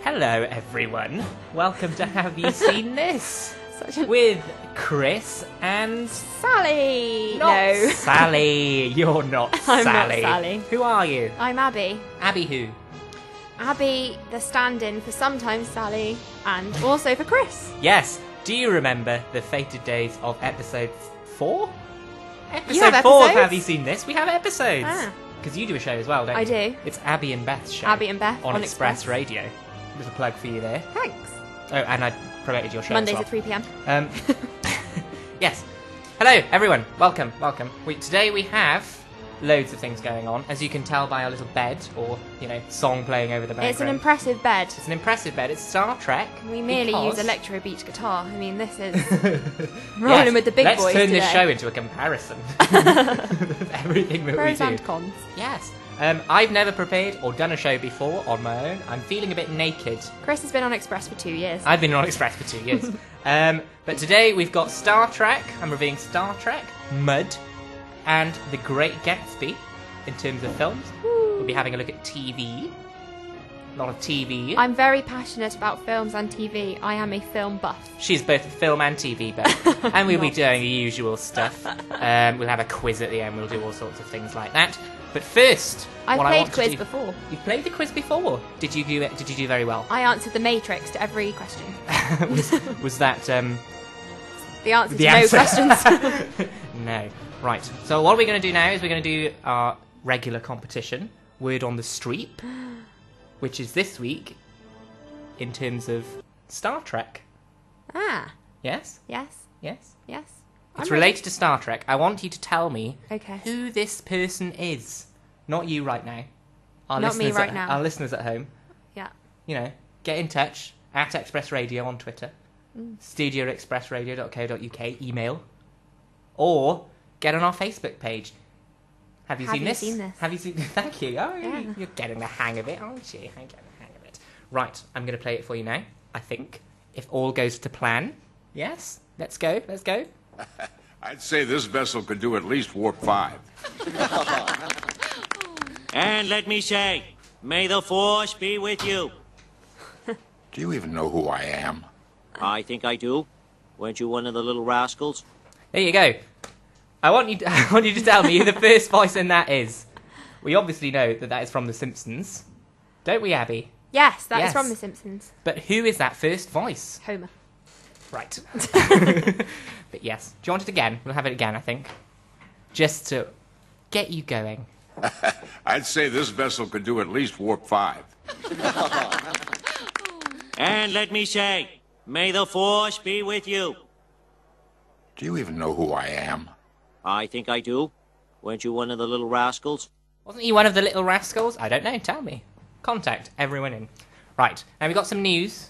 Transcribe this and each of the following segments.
Hello everyone, welcome to Have You Seen This? With Chris and... Sally! Not No. Sally, you're not I'm Sally. not Sally. Who are you? I'm Abby. Abby who? Abby, the stand-in for sometimes Sally, and also for Chris. Yes, do you remember the fated days of episode 4? You have Episode 4 of episodes? Have You Seen This? We have episodes. Ah. Because you do a show as well, don't you? I do. It's Abby and Beth's show. Abby and Beth on on Express Express. Radio. There's a plug for you there. Thanks. Oh, and I promoted your show Mondays as at 3 p.m. well. Yes. Hello, everyone. Welcome, welcome. Today we have loads of things going on, as you can tell by our little bed, or, song playing over the background. It's an impressive bed. It's an impressive bed. It's Star Trek. We merely because- use electro beach guitar. I mean, this is rolling with the big Let's boys turn today. this show into a comparison of everything that Pros we do. and cons. Yes. I've never prepared or done a show before on my own. I'm feeling a bit naked. Chris has been on Express for 2 years. I've been on Express for 2 years. But today we've got Star Trek. I'm reviewing Star Trek, Mud, and The Great Gatsby in terms of films. We'll be having a look at TV. A lot of TV. I'm very passionate about films and TV. I am a film buff. She's both a film and TV buff. And we'll be doing the usual stuff. We'll have a quiz at the end. We'll do all sorts of things like that. But first, I've what I played want to quiz do- before. You've played the quiz before. Did you do it? Did you do very well? I answered the Matrix to every question. was that The answer the to answer? no questions. No. Right. So what we're going to do now is we're going to do our regular competition, Word on the Street, which is this week in terms of Star Trek. Ah, Yes? yes, Yes? yes. It's I'm ready. related to Star Trek. I want you to tell me Okay. who this person is. Not you right now. Our Not me listeners right at- now. Our listeners at home. Yeah. Get in touch at Express Radio on Twitter, Mm. studioexpressradio.co.uk, email, or get on our Facebook page. Have you Have seen you this? seen this? Have you seen? Thank you. Oh, Yeah. you're getting the hang of it, aren't you? I'm getting the hang of it. Right, I'm going to play it for you now. I think if all goes to plan. Yes, let's go. Let's go. I'd say this vessel could do at least warp 5. And let me say, may the Force be with you. Do you even know who I am? I think I do. Weren't you one of the little rascals? There you go. I want you to tell me who the first voice in that is. We obviously know that is from The Simpsons, don't we, Abby? Yes, that is Yes. from The Simpsons. But who is that first voice? Homer. Right. But yes. Do you want it again? We'll have it again, I think. Just to get you going. I'd say this vessel could do at least warp 5. And let me say, may the Force be with you. Do you even know who I am? I think I do. Weren't you one of the little rascals? Wasn't he one of the little rascals? I don't know. Tell me. Contact everyone in. Right. Now we've got some news.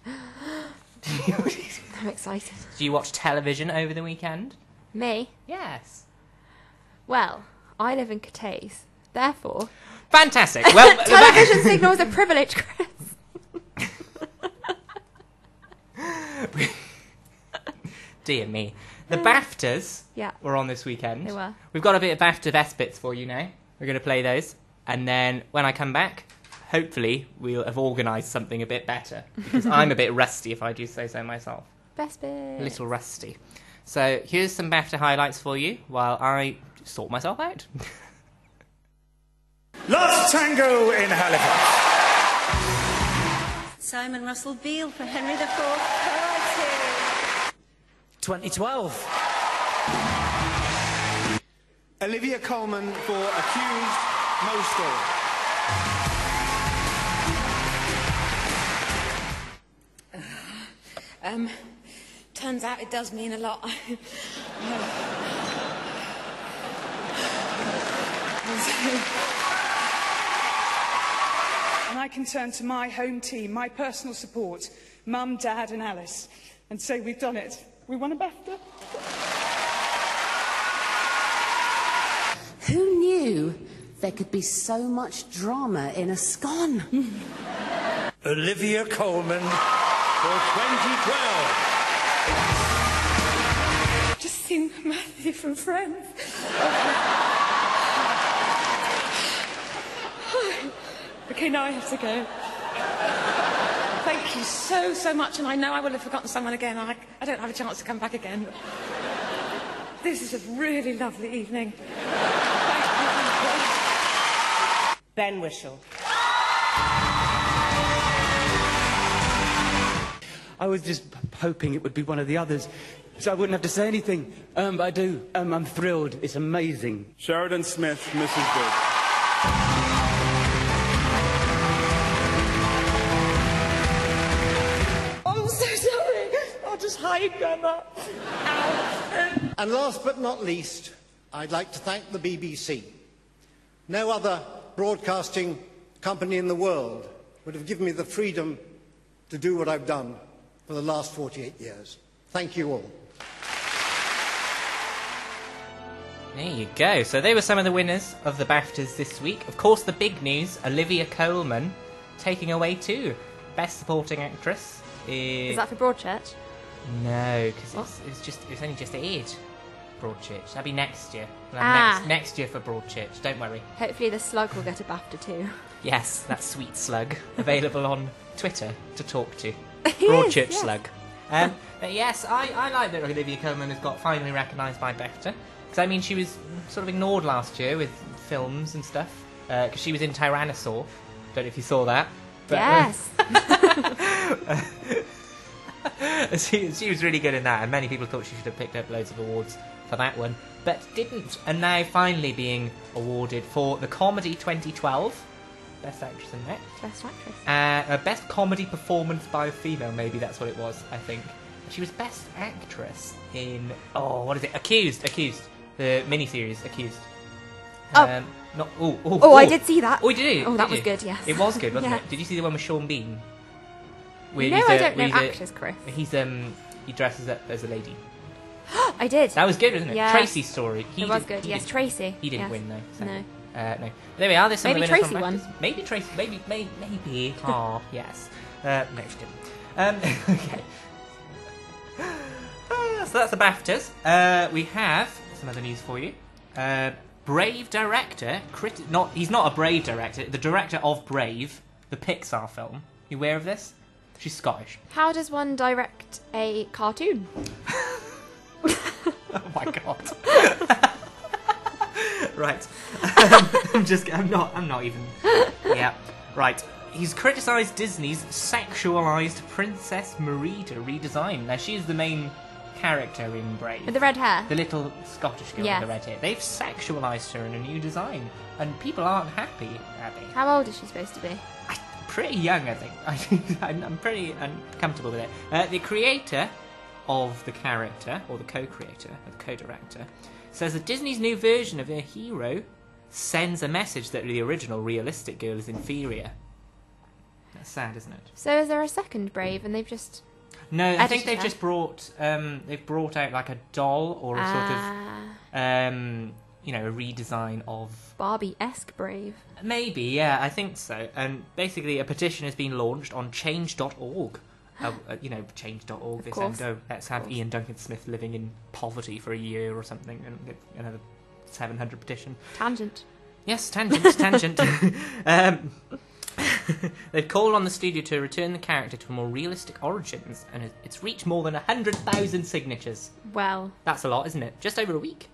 I'm excited. Did you watch television over the weekend? Me? Yes. Well, I live in Cathays. Therefore, Fantastic. Well, television signal is a privilege, Chris. Dear me. The BAFTAs Yeah. were on this weekend. They were. We've got a bit of BAFTA best bits for you now. We're going to play those. And then when I come back, hopefully we'll have organised something a bit better. Because I'm a bit rusty, if I do say so myself. Best bit. A little rusty. So here's some BAFTA highlights for you while I sort myself out. Last Tango in Halifax. Simon Russell Beale for Henry IV. Karate. 2012. Olivia Colman for Accused Moscow. Turns out it does mean a lot. And I can turn to my home team, my personal support, Mum, Dad and Alice, and say we've done it. We won a BAFTA. Who knew there could be so much drama in a scone? Olivia Colman for 2012. Just seen Matthew from Friends. Okay, now I have to go. Thank you so, so much, and I know I will have forgotten someone again. I don't have a chance to come back again. This is a really lovely evening. Thank you. Ben Whishaw. I was just hoping it would be one of the others, so I wouldn't have to say anything. But I do. I'm thrilled. It's amazing. Sheridan Smith, Mrs. Good. I'm so sorry. I'll just hide, Grandma. Ow. And last but not least, I'd like to thank the BBC. No other broadcasting company in the world would have given me the freedom to do what I've done for the last 48 years. Thank you all. There you go. So they were some of the winners of the BAFTAs this week. Of course, the big news, Olivia Colman taking away 2. Best Supporting Actress. Is that for Broadchurch? No, because it's only just aired. Broadchurch. That'll be next year. We'll have next year for Broadchurch. Don't worry. Hopefully the Slug will get a BAFTA too. Yes, that sweet slug. Available on Twitter to talk to. Broadchurch yes. slug. But yes, I like that Olivia Colman has got finally recognised by BAFTA. Because, I mean, she was sort of ignored last year with films and stuff. Because she was in Tyrannosaur. Don't know if you saw that. But, yes. she was really good in that, and many people thought she should have picked up loads of awards for that one, but didn't. And now finally being awarded for the Comedy 2012 Best Actress in that. Best Actress. Best Comedy Performance by a Female, maybe that's what it was, I think. She was Best Actress in... Oh, what is it? Accused. The miniseries, Accused. Oh. I did see that. Oh, did you? Oh, that was good, yes. It was good, wasn't Yes. it? Did you see the one with Sean Bean? No, I don't know actors, Chris. He dresses up as a lady. I did. That was good, wasn't it? Yes. Tracy's story. It was good. Yes, Tracy. He didn't Yes. win though. So. No. No. There we are. There's some Maybe of the winners Tracy from won. BAFTAs. Maybe Tracy. Maybe. Oh, yes. No, she didn't. Okay. So that's the BAFTAs. We have some other news for you. Brave director. He's not a Brave director. The director of Brave, the Pixar film. You aware of this? She's Scottish. How does one direct a cartoon? Oh my god. Right. I'm not even. Yeah. Right. He's criticised Disney's sexualised Princess Merida redesign. Now she's the main character in Brave. With the red hair? The little Scottish girl Yes. with the red hair. They've sexualised her in a new design. And people aren't happy, Abby. How old is she supposed to be? Pretty young, I think. I'm pretty uncomfortable with it. The creator of the character, or the co-creator, or the co-director, says that Disney's new version of their hero sends a message that the original realistic girl is inferior. That's sad, isn't it? So is there a second Brave and they've just... No, I think edited they've her? just brought out like a doll or a sort of a redesign of Barbie-esque Brave. Maybe, yeah, I think so. And basically, a petition has been launched on change.org. Change.org. This course. Let's have Ian Duncan Smith living in poverty for a year or something, and get another 700 petition. Tangent. Yes, tangent. They've called on the studio to return the character to more realistic origins, and it's reached more than 100,000 signatures. Well. That's a lot, isn't it? Just over a week.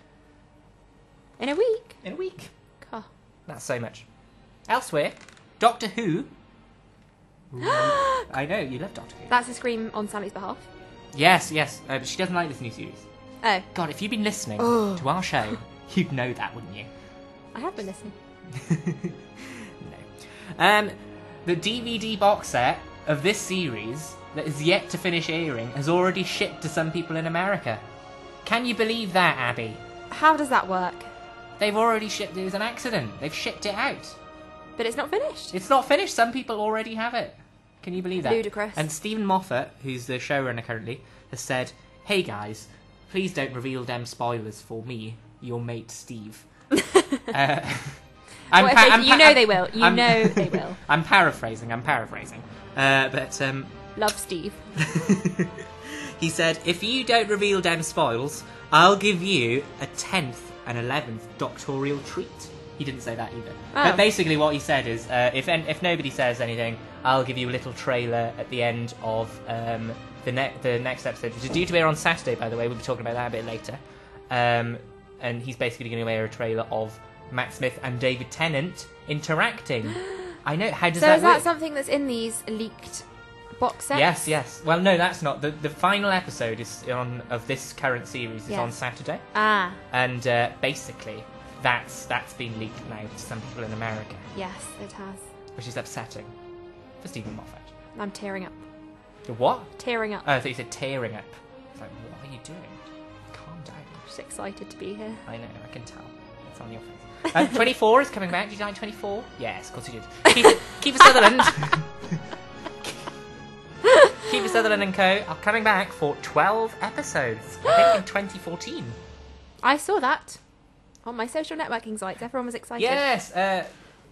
In a week? In a week. Oh. That's so much. Elsewhere, Doctor Who. I know, you love Doctor Who. That's a scream on Sally's behalf. Yes. But she doesn't like this new series. Oh. God, if you'd been listening to our show, you'd know that, wouldn't you? I have been listening. No. The DVD box set of this series that is yet to finish airing has already shipped to some people in America. Can you believe that, Abby? How does that work? They've already shipped it. It was an accident. They've shipped it out. But it's not finished. It's not finished. Some people already have it. Can you believe that? Ludicrous. And Stephen Moffat, who's the showrunner currently, has said, "Hey guys, please don't reveal them spoilers for me, your mate Steve." They will. You know they will. I'm paraphrasing. But Love Steve. he said, "If you don't reveal them spoils, I'll give you a 10th and 11th doctoral treat." He didn't say that either. Oh. But basically what he said is, if nobody says anything, I'll give you a little trailer at the end of the next episode, which is due to air on Saturday, by the way. We'll be talking about that a bit later. And he's basically going to air a trailer of Matt Smith and David Tennant interacting. I know. How does So that is that work? something that's in these leaked box sets? Yes. Well, no, that's not. The final episode of this current series is on Saturday. Ah. And basically, that's been leaked now to some people in America. Yes, it has. Which is upsetting for Stephen Moffat. I'm tearing up. The what? Tearing up. Oh, I thought you said tearing up. It's like, what are you doing? Calm down. I'm just excited to be here. I know, I can tell. It's on your face. 24 is coming back. Did you like 24? Yes, of course you did. Kiefer Sutherland. Kiefer Sutherland and co. are coming back for 12 episodes. I think in 2014. I saw that on my social networking sites. Everyone was excited. Yes,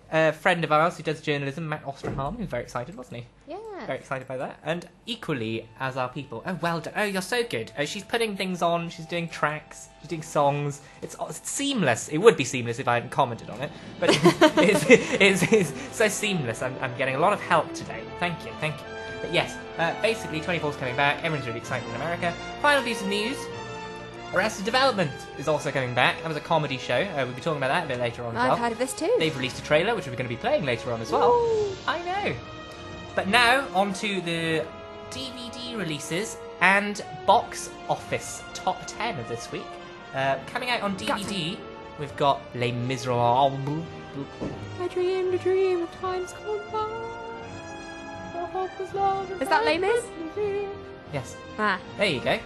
a friend of ours who does journalism, Matt Osterholm, he was very excited, wasn't he? Yeah. Very excited by that. And equally as our people. Oh, well done. Oh, you're so good. She's putting things on. She's doing tracks. She's doing songs. It's seamless. It would be seamless if I hadn't commented on it. But it's so seamless. I'm getting a lot of help today. Thank you. But yes, basically 24's coming back. Everyone's really excited in America. Final piece of news. Arrested Development is also coming back. That was a comedy show. We'll be talking about that a bit later on as well. I've heard of this too. They've released a trailer, which we're going to be playing later on as well. Ooh. I know. But now, on to the DVD releases and box office top 10 of this week. Coming out on DVD, we've got Les Miserables. I dreamed a dream of times gone by. Is that Les Mis? Yes. Ah. There you go.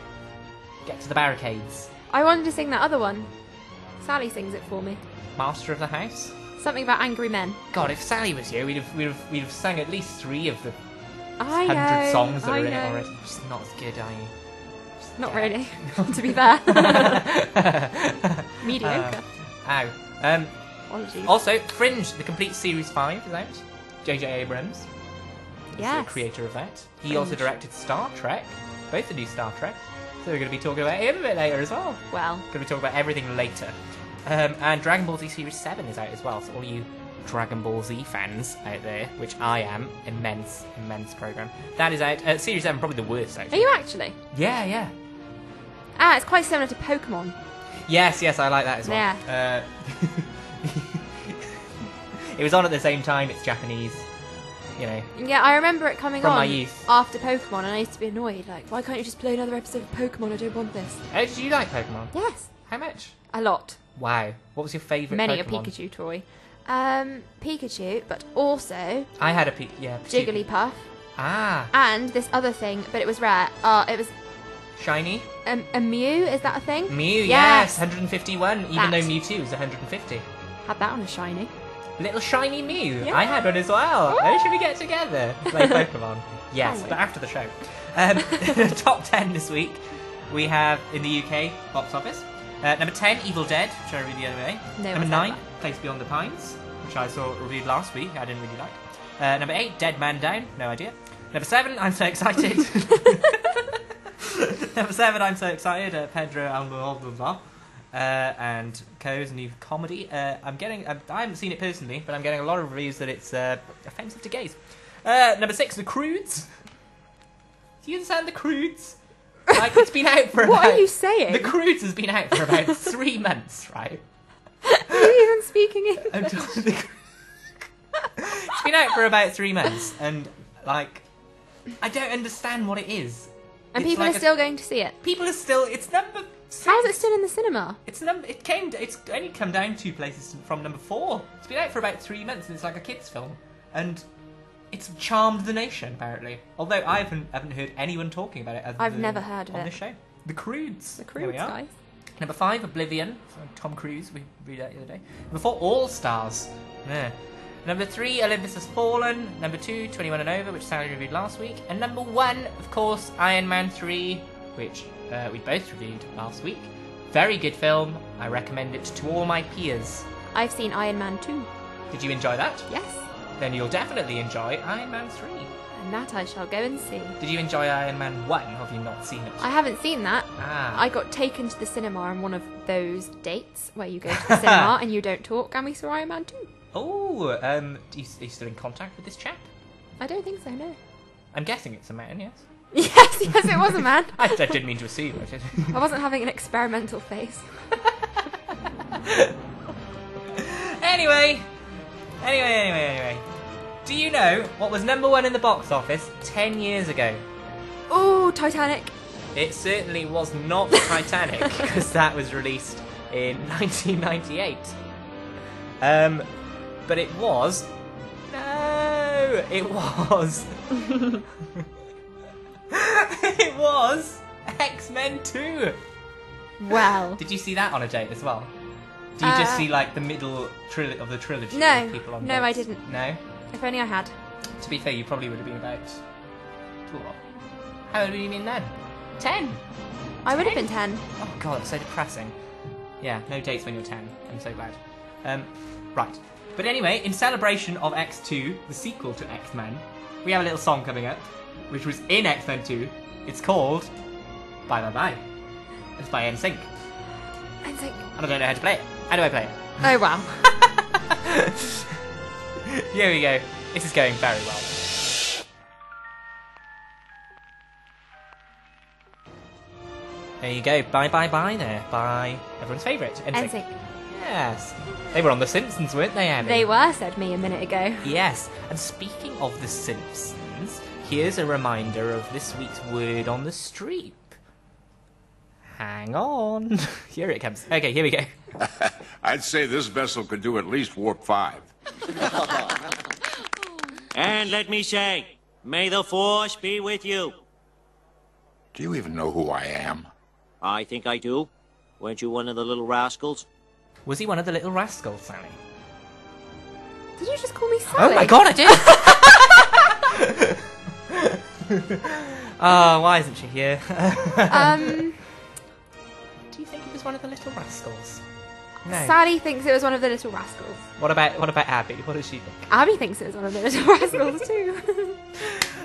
Get to the barricades. I wanted to sing that other one. Sally sings it for me. Master of the House. Something about angry men. God, if Sally was here, we'd have sung at least 3 of the I 100 know, songs that I are in it know. already. Just not as good, are you? Not really, to be fair. Mediocre. Apologies. Also, Fringe, the complete series 5 is out. J.J. Abrams is the creator of that. He also directed Star Trek, both the new Star Trek. So we're going to be talking about him a bit later as well. Well. Going to be talking about everything later. And Dragon Ball Z Series 7 is out as well. So all you Dragon Ball Z fans out there, which I am, immense programme. That is out. Series 7, probably the worst, actually. Are you actually? Yeah. Ah, it's quite similar to Pokemon. Yes, I like that as well. Yeah. It was on at the same time. It's Japanese, you know. Yeah, I remember it coming From on my youth. after Pokemon, and I used to be annoyed. Like, why can't you just play another episode of Pokemon? I don't want this. Oh, did you like Pokemon? Yes. How much? A lot. Wow. What was your favourite Many Pokemon? a Pikachu toy. Pikachu, but also I had a Jigglypuff. Ah. And this other thing, but it was rare. It was shiny. A Mew. Is that a thing? Mew, yes, 151. Even That. though Mewtwo was 150. Had that on a shiny. Little shiny Mew. Yeah. I had one as well. Oh, should we get together to play Pokemon? Yes, but after the show. Top 10 this week. We have in the UK box office. Number 10, Evil Dead, which I reviewed the other day. No, Number 9, Place Beyond the Pines, which I saw reviewed last week. I didn't really like. Number 8, Dead Man Down. No idea. Number 7, I'm so excited. Number 7, I'm so excited. Pedro Almodovar and Co.'s new comedy. I haven't seen it personally, but I'm getting a lot of reviews that it's offensive to gays. Number 6, The Croods. Do you understand The Croods? Like, it's been out for What are you saying? The Croods has been out for about 3 months, right? Are you even speaking English? It's been out for about 3 months, and, like, I don't understand what it is. And It's people like are still going to see it. People are still... It's number 6. How is it still in the cinema? It's only come down 2 places from number 4. It's been out for about 3 months, and it's like a kids' film. And... it's charmed the nation, apparently. Although I haven't heard anyone talking about it. I've never heard of on it. this show. The Croods. The There we Croods, are. guys. Number 5, Oblivion. Tom Cruise. We read that the other day. Number 4, All Stars. Yeah. Number 3, Olympus Has Fallen. Number 2, 21 and Over, which Sally reviewed last week. And number 1, of course, Iron Man 3, which we both reviewed last week. Very good film. I recommend it to all my peers. I've seen Iron Man 2. Did you enjoy that? Yes. Then you'll definitely enjoy Iron Man 3. And that I shall go and see. Did you enjoy Iron Man 1, or have you not seen it? I haven't seen that. Ah. I got taken to the cinema on one of those dates where you go to the cinema and you don't talk, and we saw Iron Man 2. Oh, are you still in contact with this chap? I don't think so, no. I'm guessing it's a man, yes? Yes, it was a man. I didn't mean to assume. I wasn't having an experimental face. Anyway. Do you know what was #1 in the box office 10 years ago? Oh, Titanic. It certainly was not Titanic, because that was released in 1998. But it was... No! It was... It was X-Men 2! Wow. Did you see that on a date as well? Do you just see like the middle of the trilogy? No. With people on No, I dates? didn't. No? If only I had. To be fair, you probably would have been about... How old were you been then? 10! I would have been 10. Oh god, that's so depressing. Yeah, no dates when you're 10. I'm so glad. Right. But anyway, in celebration of X2, the sequel to X-Men, we have a little song coming up, which was in X-Men 2. It's called Bye Bye Bye. It's by NSYNC. NSYNC. And I don't know how to play it. How do I play it? Oh, wow. Here we go. This is going very well. There you go. Bye Bye Bye there. By everyone's favourite, NSYNC. Yes. They were on The Simpsons, weren't they, Abby? They were, said me a minute ago. Yes. And speaking of The Simpsons, here's a reminder of this week's word on the street. Hang on. Here it comes. Okay, here we go. I'd say this vessel could do at least warp 5. And let me say, may the Force be with you. Do you even know who I am? I think I do. Weren't you one of the little rascals? Was he one of the little rascals, Sally? Did you just call me Sally? Oh my god, I did! Oh, why isn't she here? Do you think it was one of the little rascals? No. Sally thinks it was one of the little rascals. What about Abby? What does she think? Abby thinks it was one of the little rascals too.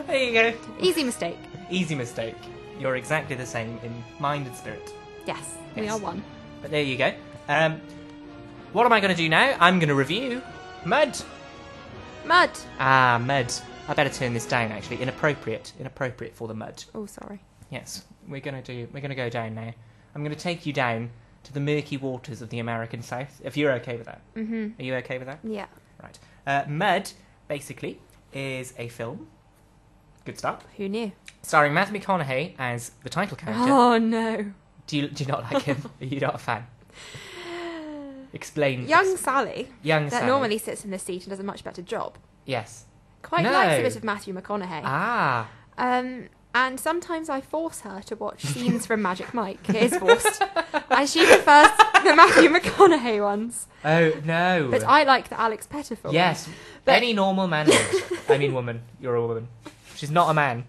There you go. Easy mistake. Easy mistake. You're exactly the same in mind and spirit. Yes, we Yes. are one. But there you go. What am I going to do now? I'm going to review Mud. Mud. Ah, Mud. I better turn this down. Actually, inappropriate for the Mud. Oh, sorry. Yes, we're going to go down now. I'm going to take you down to the murky waters of the American South. If you're okay with that. Mhm. Are you okay with that? Yeah. Right. Mud, basically, is a film. Good start. Who knew? Starring Matthew McConaughey as the title character. Oh no. Do you not like him? Are you not a fan? Explain. Young Sally. Young that Sally. normally sits in the seat and does a much better job. Yes. Quite No. likes a bit of Matthew McConaughey. Ah. And sometimes I force her to watch scenes from Magic Mike. It is forced. And she prefers the Matthew McConaughey ones. Oh no. But I like the Alex Pettyfer Yes. ones. But Any normal man would. I mean woman. You're a woman. She's not a man.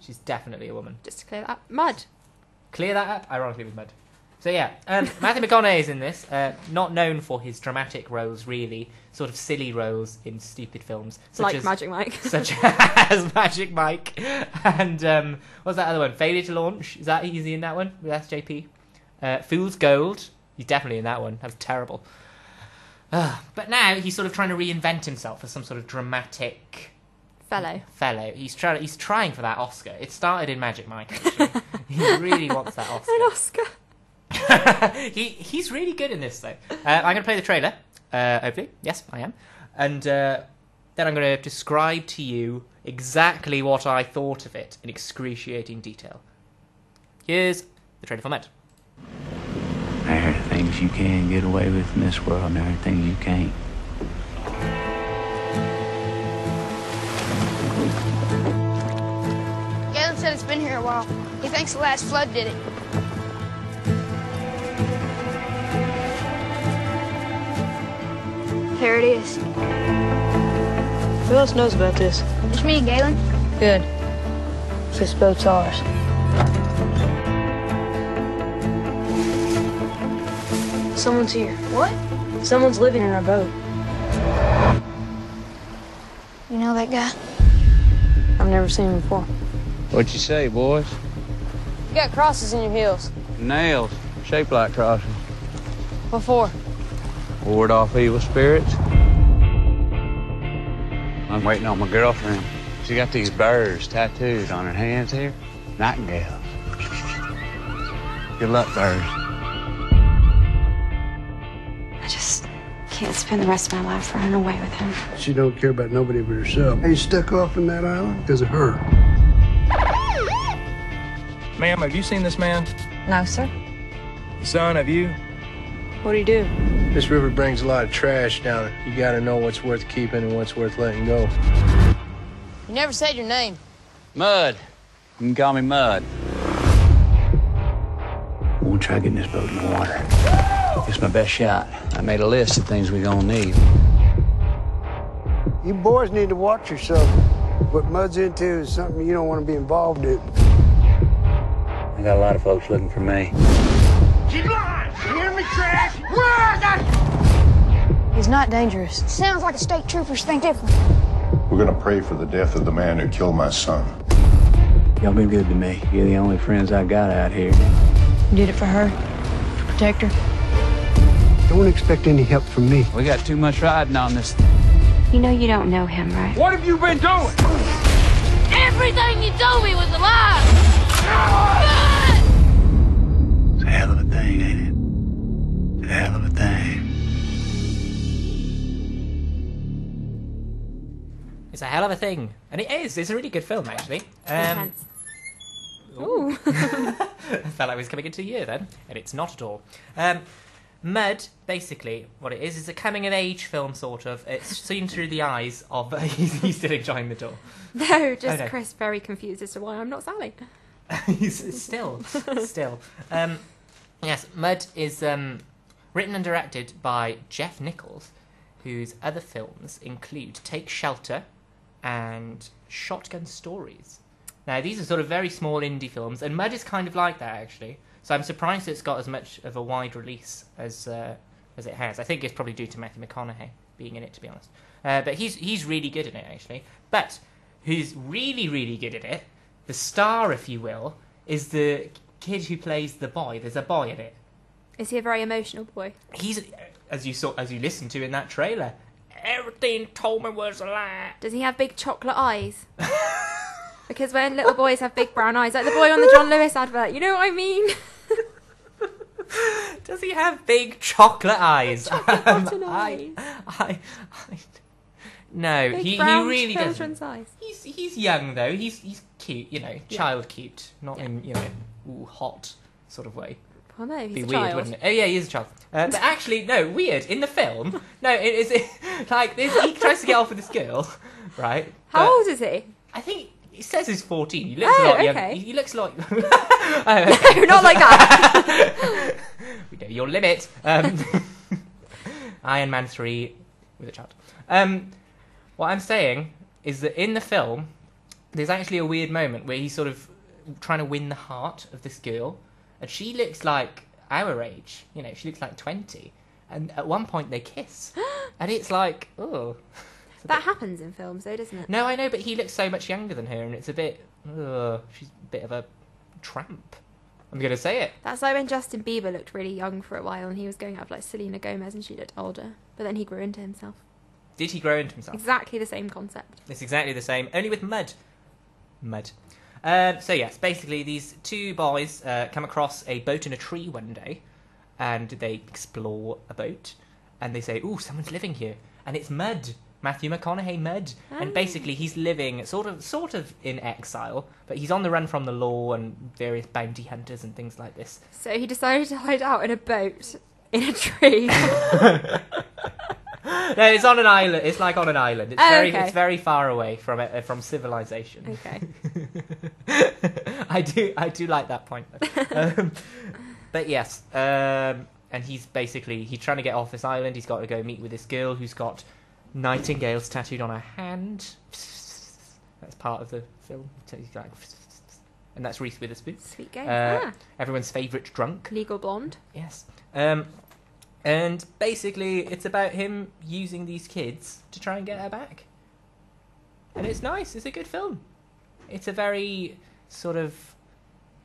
She's definitely a woman. just to clear that up. Mud. Clear that up, ironically, with Mud. So yeah, Matthew McConaughey is in this. Not known for his dramatic roles, really. Sort of silly roles in stupid films. Like Magic Mike. Such as Magic Mike. And what's that other one? Failure to Launch. Is he in that one? With SJP? Fool's Gold. He's definitely in that one. That was terrible. But now he's sort of trying to reinvent himself as some sort of dramatic... fellow. He's trying for that Oscar. It started in Magic Mike, actually. He really wants that Oscar. An Oscar. He's really good in this, though. I'm going to play the trailer, hopefully. Yes, I am. And then I'm going to describe to you exactly what I thought of it in excruciating detail. Here's the trailer for Mud. There are things you can get away with in this world, and there are things you can't. Galen said it's been here a while. He thinks the last flood did it. Here it is. Who else knows about this? It's me and Galen. Good. This boat's ours. Someone's here. What? Someone's living in our boat. You know that guy? I've never seen him before. What'd you say, boys? You got crosses in your heels. Nails, shaped like crosses. What for? Ward off evil spirits. I'm waiting on my girlfriend. She got these birds tattooed on her hands here. Nightingales. Good luck, birds. I just can't spend the rest of my life running away with him. She don't care about nobody but herself. He stuck off in that island because of her. Ma'am, have you seen this man? No, sir. Son, have you? What do you do? This river brings a lot of trash down it. You gotta know what's worth keeping and what's worth letting go. You never said your name. Mud. You can call me Mud. We'll try getting this boat in the water. It's my best shot. I made a list of things we're gonna need. You boys need to watch yourself. What Mud's into is something you don't want to be involved in. I got a lot of folks looking for me. Keep lying! You hear me, trash? He's not dangerous. Sounds like the state troopers think different. We're gonna pray for the death of the man who killed my son. Y'all been good to me. You're the only friends I got out here. You did it for her? To protect her? Don't expect any help from me. We got too much riding on this. You know you don't know him, right? What have you been doing? Everything you told me was a lie! It's a hell of a thing, ain't it? It's a hell of a thing. It's a hell of a thing. And it is. It's a really good film, actually. Intense. Ooh. I felt like it was coming into a year then. And it's not at all. Mud, basically, what it is a coming-of-age film, sort of. It's seen through the eyes of... he's still enjoying the door. No, just no. Chris very confused as to why I'm not Sally. He's still. Yes, Mud is written and directed by Jeff Nichols, whose other films include Take Shelter and Shotgun Stories. Now, these are sort of very small indie films, and Mud is kind of like that, actually. So I'm surprised it's got as much of a wide release as it has. I think it's probably due to Matthew McConaughey being in it, to be honest. But he's really good in it, actually. But who's really, really good at it, the star, if you will, is the kid who plays the boy. There's a boy in it. Is he a very emotional boy? He's, as you listened to in that trailer, everything told me was a lie. Does he have big chocolate eyes? Because when little boys have big brown eyes, like the boy on the John Lewis advert, you know what I mean? Does he have big chocolate eyes? No, big he brown really children's doesn't. eyes. He's young though. He's cute, you know, child cute, not in hot sort of way. Oh no, he's Be a weird, child. wouldn't it? Oh yeah, he is a child. But actually, no, weird in the film. No, it is like this, he tries to get off with this girl, right? How But old is he? I think he says he's 14. He looks a lot young. okay. He looks like. No, not like that. We know your limit. Iron Man 3 with a child. What I'm saying is that in the film, there's actually a weird moment where he's sort of trying to win the heart of this girl, and she looks like our age. You know, she looks like 20, and at one point they kiss, and it's like, oh. That happens in films, though, doesn't it? No, I know, but he looks so much younger than her, and it's a bit. She's a bit of a tramp. I'm gonna say it. That's like when Justin Bieber looked really young for a while, and he was going out with like Selena Gomez, and she looked older. But then he grew into himself. Did he grow into himself? Exactly the same concept. It's exactly the same, only with mud. So yes, basically these two boys come across a boat in a tree one day, and they explore a boat, and they say, "Ooh, someone's living here," and it's Mud. Matthew McConaughey, Mud. And basically he's living sort of in exile, but he's on the run from the law and various bounty hunters and things like this. So he decided to hide out in a boat in a tree. No, it's on an island. It's like on an island. It's okay. It's very far away from civilization. Okay. I do like that point though. But yes, and he's trying to get off this island. He's got to go meet with this girl who's got nightingales tattooed on her hand. That's part of the film. And that's Reese Witherspoon. Sweet game. Everyone's favourite drunk. Legal Blonde. Yes. And basically it's about him using these kids to try and get her back. And it's nice. It's a good film. It's a very sort of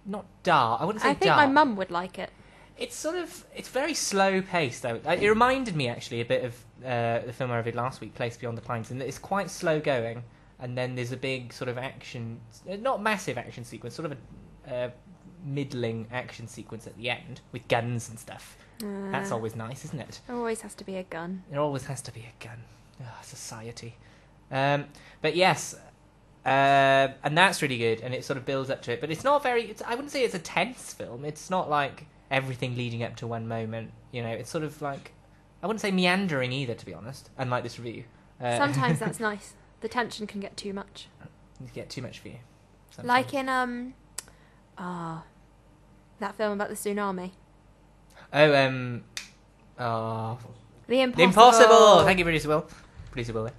not dark. I wouldn't say dark. I think my mum would like it. It's very slow paced though. It reminded me actually a bit of the film I reviewed last week, Place Beyond the Pines, and it's quite slow going. And then there's a big sort of action, not massive action sequence, sort of a middling action sequence at the end with guns and stuff. That's always nice, isn't it? There always has to be a gun. There always has to be a gun. Society. But yes, and that's really good, and it sort of builds up to it. But it's not very. I wouldn't say it's a tense film. It's not like everything leading up to one moment. You know, it's sort of like, I wouldn't say meandering either, to be honest. Unlike this review. Sometimes that's nice. The tension can get too much. It can get too much for you. Sometimes. Like in that film about the tsunami. Oh, The Impossible. The Impossible. Thank you, producer Will. Producer Will.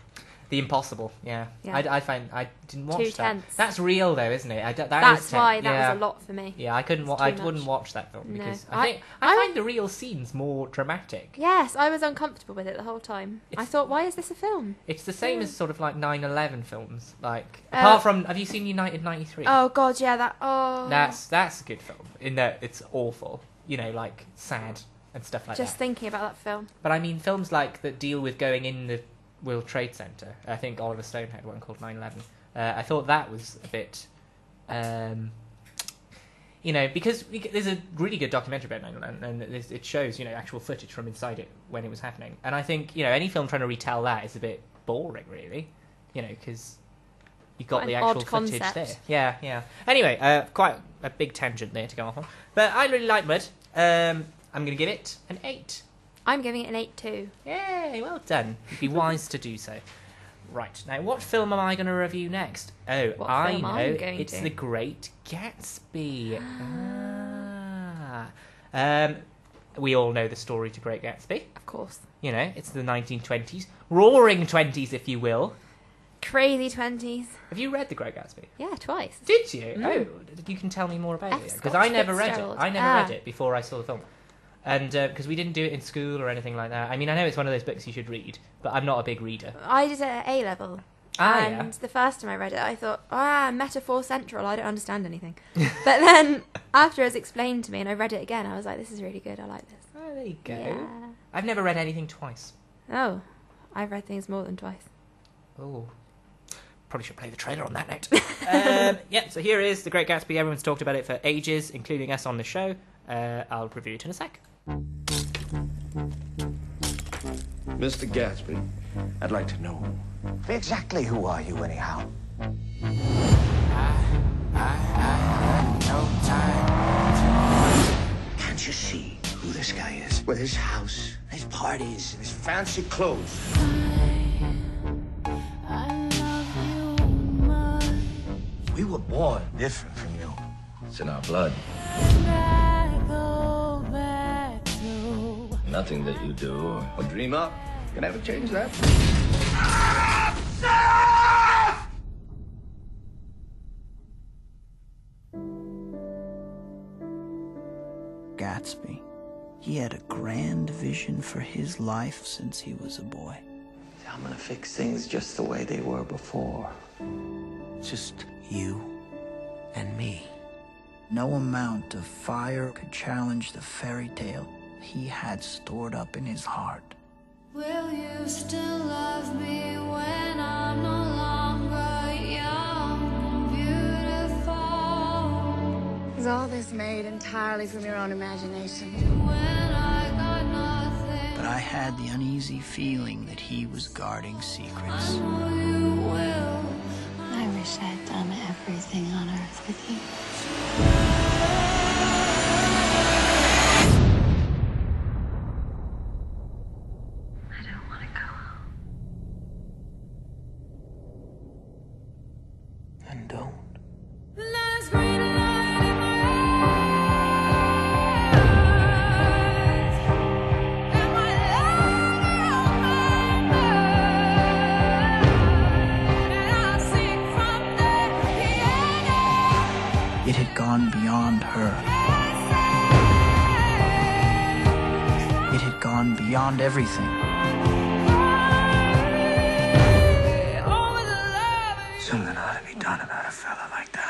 The Impossible. Yeah. Yeah. I didn't watch Too that. tense. That's real though, isn't it? That's why that was a lot for me. Yeah, I couldn't. I wouldn't watch that film because No. I find the real scenes more dramatic. Yes, I was uncomfortable with it the whole time. I thought, why is this a film? It's the same as sort of like 9/11 films. Like apart from, have you seen United 93? Oh God, yeah, that. Oh. That's a good film in that it's awful. You know, like sad and stuff like that. Just thinking about that film. But I mean, films like that deal with going in the World Trade Center. I think Oliver Stone had one called 9/11. I thought that was a bit, you know, because there's a really good documentary about 9/11, and it shows, you know, actual footage from inside it when it was happening. And I think, you know, any film trying to retell that is a bit boring, really, you know, because you've got the actual footage there. Yeah. Anyway, quite a big tangent there to go off on. But I really like Mud. I'm going to give it an 8. I'm giving it an 8 too. Yay, well done. You'd be wise to do so. Right, now what film am I going to review next? Oh, I know. It's The Great Gatsby. We all know the story to Great Gatsby. Of course. You know, it's the 1920s. Roaring 20s, if you will. Crazy 20s. Have you read The Great Gatsby? Yeah, twice. Did you? Oh, you can tell me more about it. Because I never read it. I never read it before I saw the film. And because we didn't do it in school or anything like that. I mean, I know it's one of those books you should read, but I'm not a big reader. I did it at A-level. And the first time I read it, I thought, metaphor central, I don't understand anything. But then, after it was explained to me and I read it again, I was like, this is really good, I like this. Oh, there you go. Yeah. I've never read anything twice. Oh, I've read things more than twice. Oh. Probably should play the trailer on that note. Yeah, so here is The Great Gatsby. Everyone's talked about it for ages, including us on the show. I'll review it in a sec. Mr. Gatsby, I'd like to know. Exactly who are you, anyhow? No time. Can't you see who this guy is? With his house, his parties, and his fancy clothes. We were born different from you. It's in our blood. Nothing that you do or dream up can ever change that. Gatsby. He had a grand vision for his life since he was a boy. I'm gonna fix things just the way they were before. Just you and me. No amount of fire could challenge the fairy tale he had stored up in his heart. Will you still love me when I'm no longer young and beautiful? Is all this made entirely from your own imagination? When I got nothing, But I had the uneasy feeling that he was guarding secrets. I know you will. I wish I had done everything on earth with you. And don't. Last green light in my eyes, and my love on my mind, and I'll sing from the beginning. It had gone beyond her. It had gone beyond everything. Something ought to be done about a fella like that.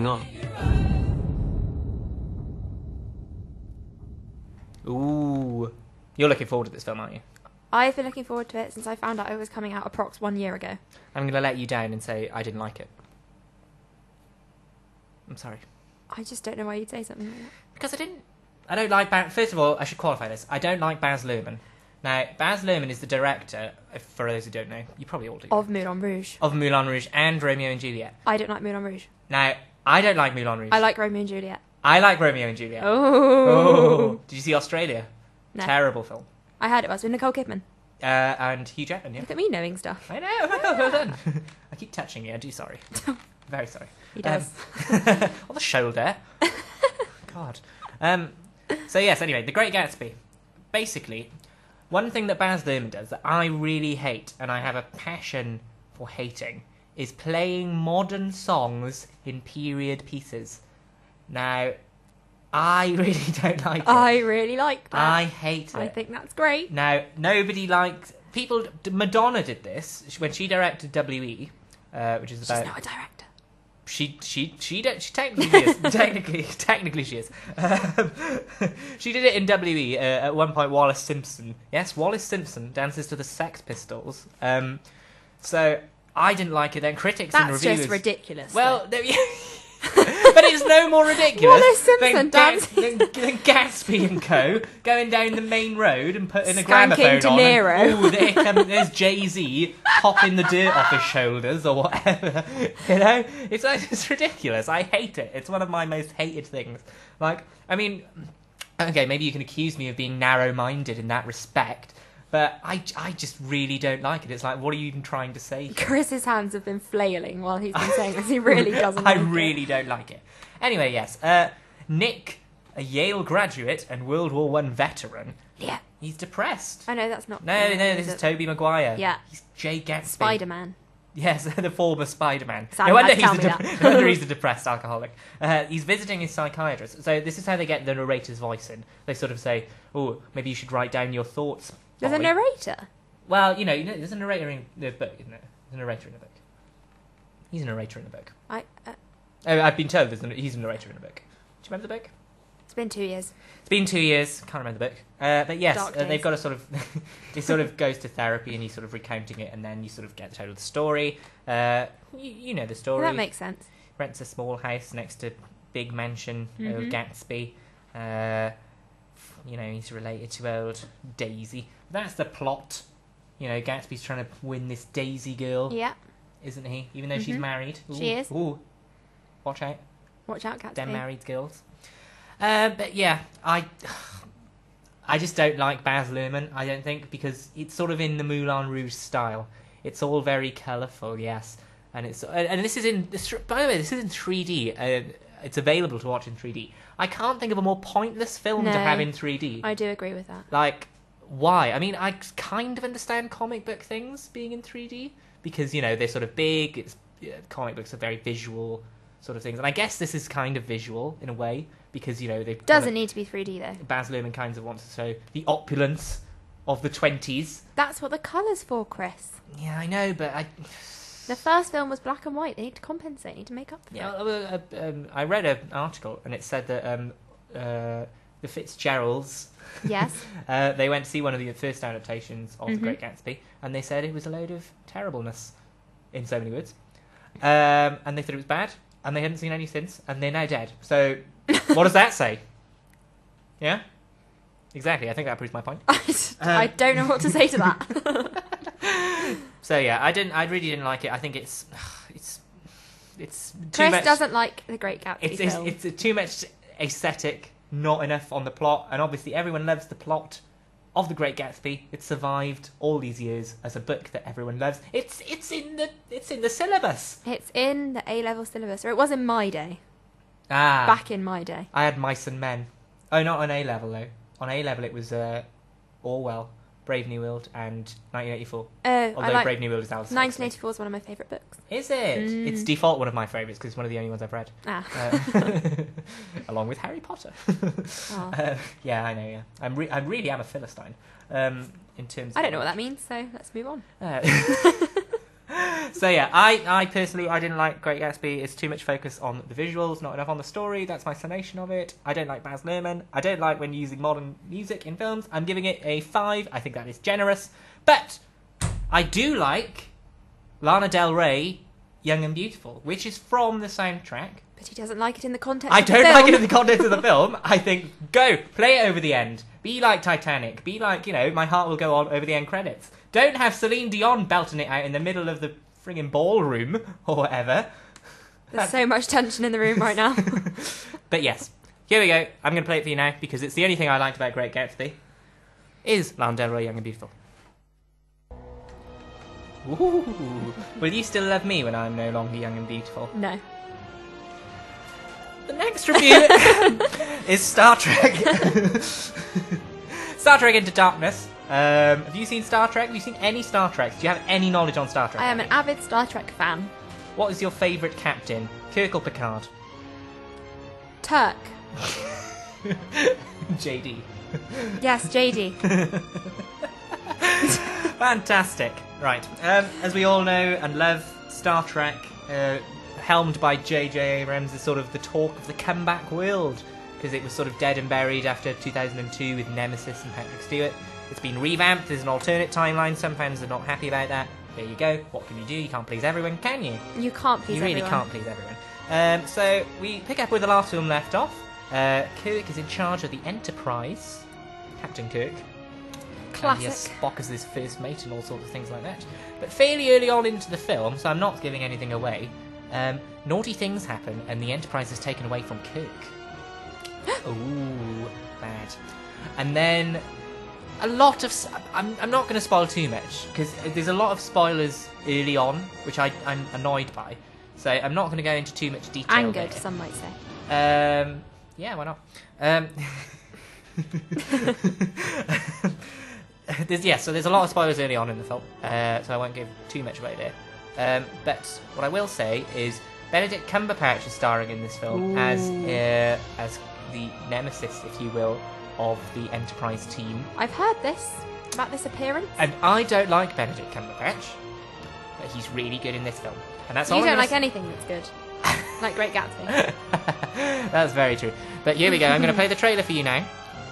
going on? Ooh. You're looking forward to this film, aren't you? I've been looking forward to it since I found out it was coming out approx 1 year ago. I'm going to let you down and say I didn't like it. I'm sorry. I just don't know why you'd say something like that. Because I don't like First of all, I should qualify this. I don't like Baz Luhrmann. Now, Baz Luhrmann is the director, for those who don't know, you probably all do. Of Moulin Rouge. Of Moulin Rouge and Romeo and Juliet. I don't like Moulin Rouge. Now, I don't like Moulin Rouge. I like Romeo and Juliet. I like Romeo and Juliet. Oh. Did you see Australia? No. Terrible film. I heard it was with Nicole Kidman. And Hugh Jackman, yeah. Look at me knowing stuff. I know, well done. I keep touching you, I do sorry. Very sorry. He does. On the shoulder. God. So yes, anyway, The Great Gatsby. Basically, one thing that Baz Luhrmann does that I really hate, and I have a passion for hating, is playing modern songs in period pieces. Now, I really don't like it. I really like that. I hate it. I think that's great. Now, nobody likes... People... Madonna did this when she directed W.E., which is about... She's not a director. She technically is. technically she is. She did it in W.E. At one point. Wallace Simpson, yes, Wallace Simpson dances to the Sex Pistols. So I didn't like it. Then critics and reviewers. That's just ridiculous. Well, but it's no more ridiculous Wallace Simpson than Gatsby and Co. going down the main road and putting a Skanking gramophone De on. Niro. There's Jay-Z popping the dirt off his shoulders or whatever. You know, it's ridiculous. I hate it. It's one of my most hated things. Like, I mean, okay, maybe you can accuse me of being narrow-minded in that respect. But I just really don't like it. It's like, what are you even trying to say here? Chris's hands have been flailing while he's been saying this. He really doesn't I like really don't like it. Anyway, yes. Nick, a Yale graduate and World War I veteran. Yeah. He's depressed. I know, that's not... No, this is Tobey Maguire. Yeah. He's Jay Gatsby. Spider-Man. Yes, the former Spider-Man. Sam No wonder had to tell me no wonder he's a depressed alcoholic. He's visiting his psychiatrist. So this is how they get the narrator's voice in. They sort of say, oh, maybe you should write down your thoughts. There's a narrator? Well, you know, there's a narrator in the book, isn't there? There's a narrator in the book. He's a narrator in the book. I've been told he's a narrator in the book. Do you remember the book? It's been 2 years. It's been 2 years. Can't remember the book. But yes, they've got a sort of... he sort of goes to therapy and he's sort of recounting it, and then you sort of get the total story. You know the story. Well, that makes sense. Rents a small house next to big mansion of Gatsby. You know, he's related to old Daisy. That's the plot. You know, Gatsby's trying to win this Daisy girl. Yeah. Isn't he? Even though she's married. Ooh, she is. Ooh. Watch out. Watch out, Gatsby. Them married girls. But yeah, I just don't like Baz Luhrmann, I don't think, because it's sort of in the Moulin Rouge style. It's all very colourful, yes. And this is in... By the way, this is in 3D. It's available to watch in 3D. I can't think of a more pointless film to have in 3D. I do agree with that. Like, why? I mean, I kind of understand comic book things being in 3D because, you know, they're sort of big. Comic books are very visual sort of things. And I guess this is kind of visual in a way because, you know, they doesn't need to be 3D though. Baz Luhrmann kind of wants to show the opulence of the 20s. That's what the colour's for, Chris. Yeah, I know, but the first film was black and white. They need to compensate. They need to make up for it. I read an article and it said that the Fitzgeralds... Yes. They went to see one of the first adaptations of The Great Gatsby, and they said it was a load of terribleness, in so many words. And they thought it was bad, and they hadn't seen any since, and they're now dead. So, what does that say? Yeah? Exactly, I think that proves my point. I don't know what to say to that. So yeah, I really didn't like it. I think it's too Chris much... doesn't like The Great Gatsby film. It's too much aesthetic, not enough on the plot, and obviously everyone loves the plot of The Great Gatsby. It survived all these years as a book that everyone loves. It's in the syllabus. It's in the A-level syllabus, or it was in my day. Back in my day. I had Mice and Men. Oh, not on A-level though. On A-level it was Orwell, Brave New World, and 1984. Although Brave New World is Alice. 1984 is one of my favourite books. Is it? It's default one of my favourites because it's one of the only ones I've read. Along with Harry Potter. Yeah, I know. Yeah, I really am a Philistine. In terms. I don't know what that means, so let's move on. So yeah, I personally, I didn't like Great Gatsby. It's too much focus on the visuals, not enough on the story. That's my summation of it. I don't like Baz Luhrmann. I don't like when using modern music in films. I'm giving it a 5. I think that is generous. But I do like Lana Del Rey, Young and Beautiful, which is from the soundtrack. But he doesn't like it in the context I of the don't film. like it in the context of the film. I think, go, play it over the end. Be like Titanic. Be like, My Heart Will Go On over the end credits. Don't have Celine Dion belting it out in the middle of the friggin' ballroom or whatever. There's so much tension in the room right now. But yes, here we go. I'm going to play it for you now because it's the only thing I liked about Great Gatsby. Is Lana Del Rey Young and Beautiful. Ooh. Will you still love me when I'm no longer young and beautiful? No. The next review is Star Trek. Star Trek Into Darkness. Have you seen Star Trek? Have you seen any Star Trek? Do you have any knowledge on Star Trek? I am an avid Star Trek fan. What is your favourite captain? Kirk or Picard? Turk. JD. Yes, JD. Fantastic. Right. As we all know and love, Star Trek, helmed by J.J. Abrams, is sort of the talk of the comeback world, because it was sort of dead and buried after 2002 with Nemesis and Patrick Stewart. It's been revamped, there's an alternate timeline, some fans are not happy about that. There you go. What can you do? You can't please everyone, can you? You can't please everyone. You really can't please everyone. So we pick up where the last film left off. Kirk is in charge of the Enterprise. Captain Kirk. Classic. And yes, Spock is his first mate and all sorts of things like that. But fairly early on into the film, so I'm not giving anything away, naughty things happen and the Enterprise is taken away from Kirk. Ooh, bad. And then a lot of... I'm not going to spoil too much, because there's a lot of spoilers early on, which I'm annoyed by. So I'm not going to go into too much detail. Angered, there. some might say. Yeah, why not? So there's a lot of spoilers early on in the film, so I won't give too much away there. But what I will say is Benedict Cumberbatch is starring in this film as the nemesis, if you will, of the Enterprise team. I've heard about this appearance. And I don't like Benedict Cumberbatch, but he's really good in this film. And that's all. You don't like anything that's good. Like Great Gatsby. That's very true. But here we go. I'm going to play the trailer for you now.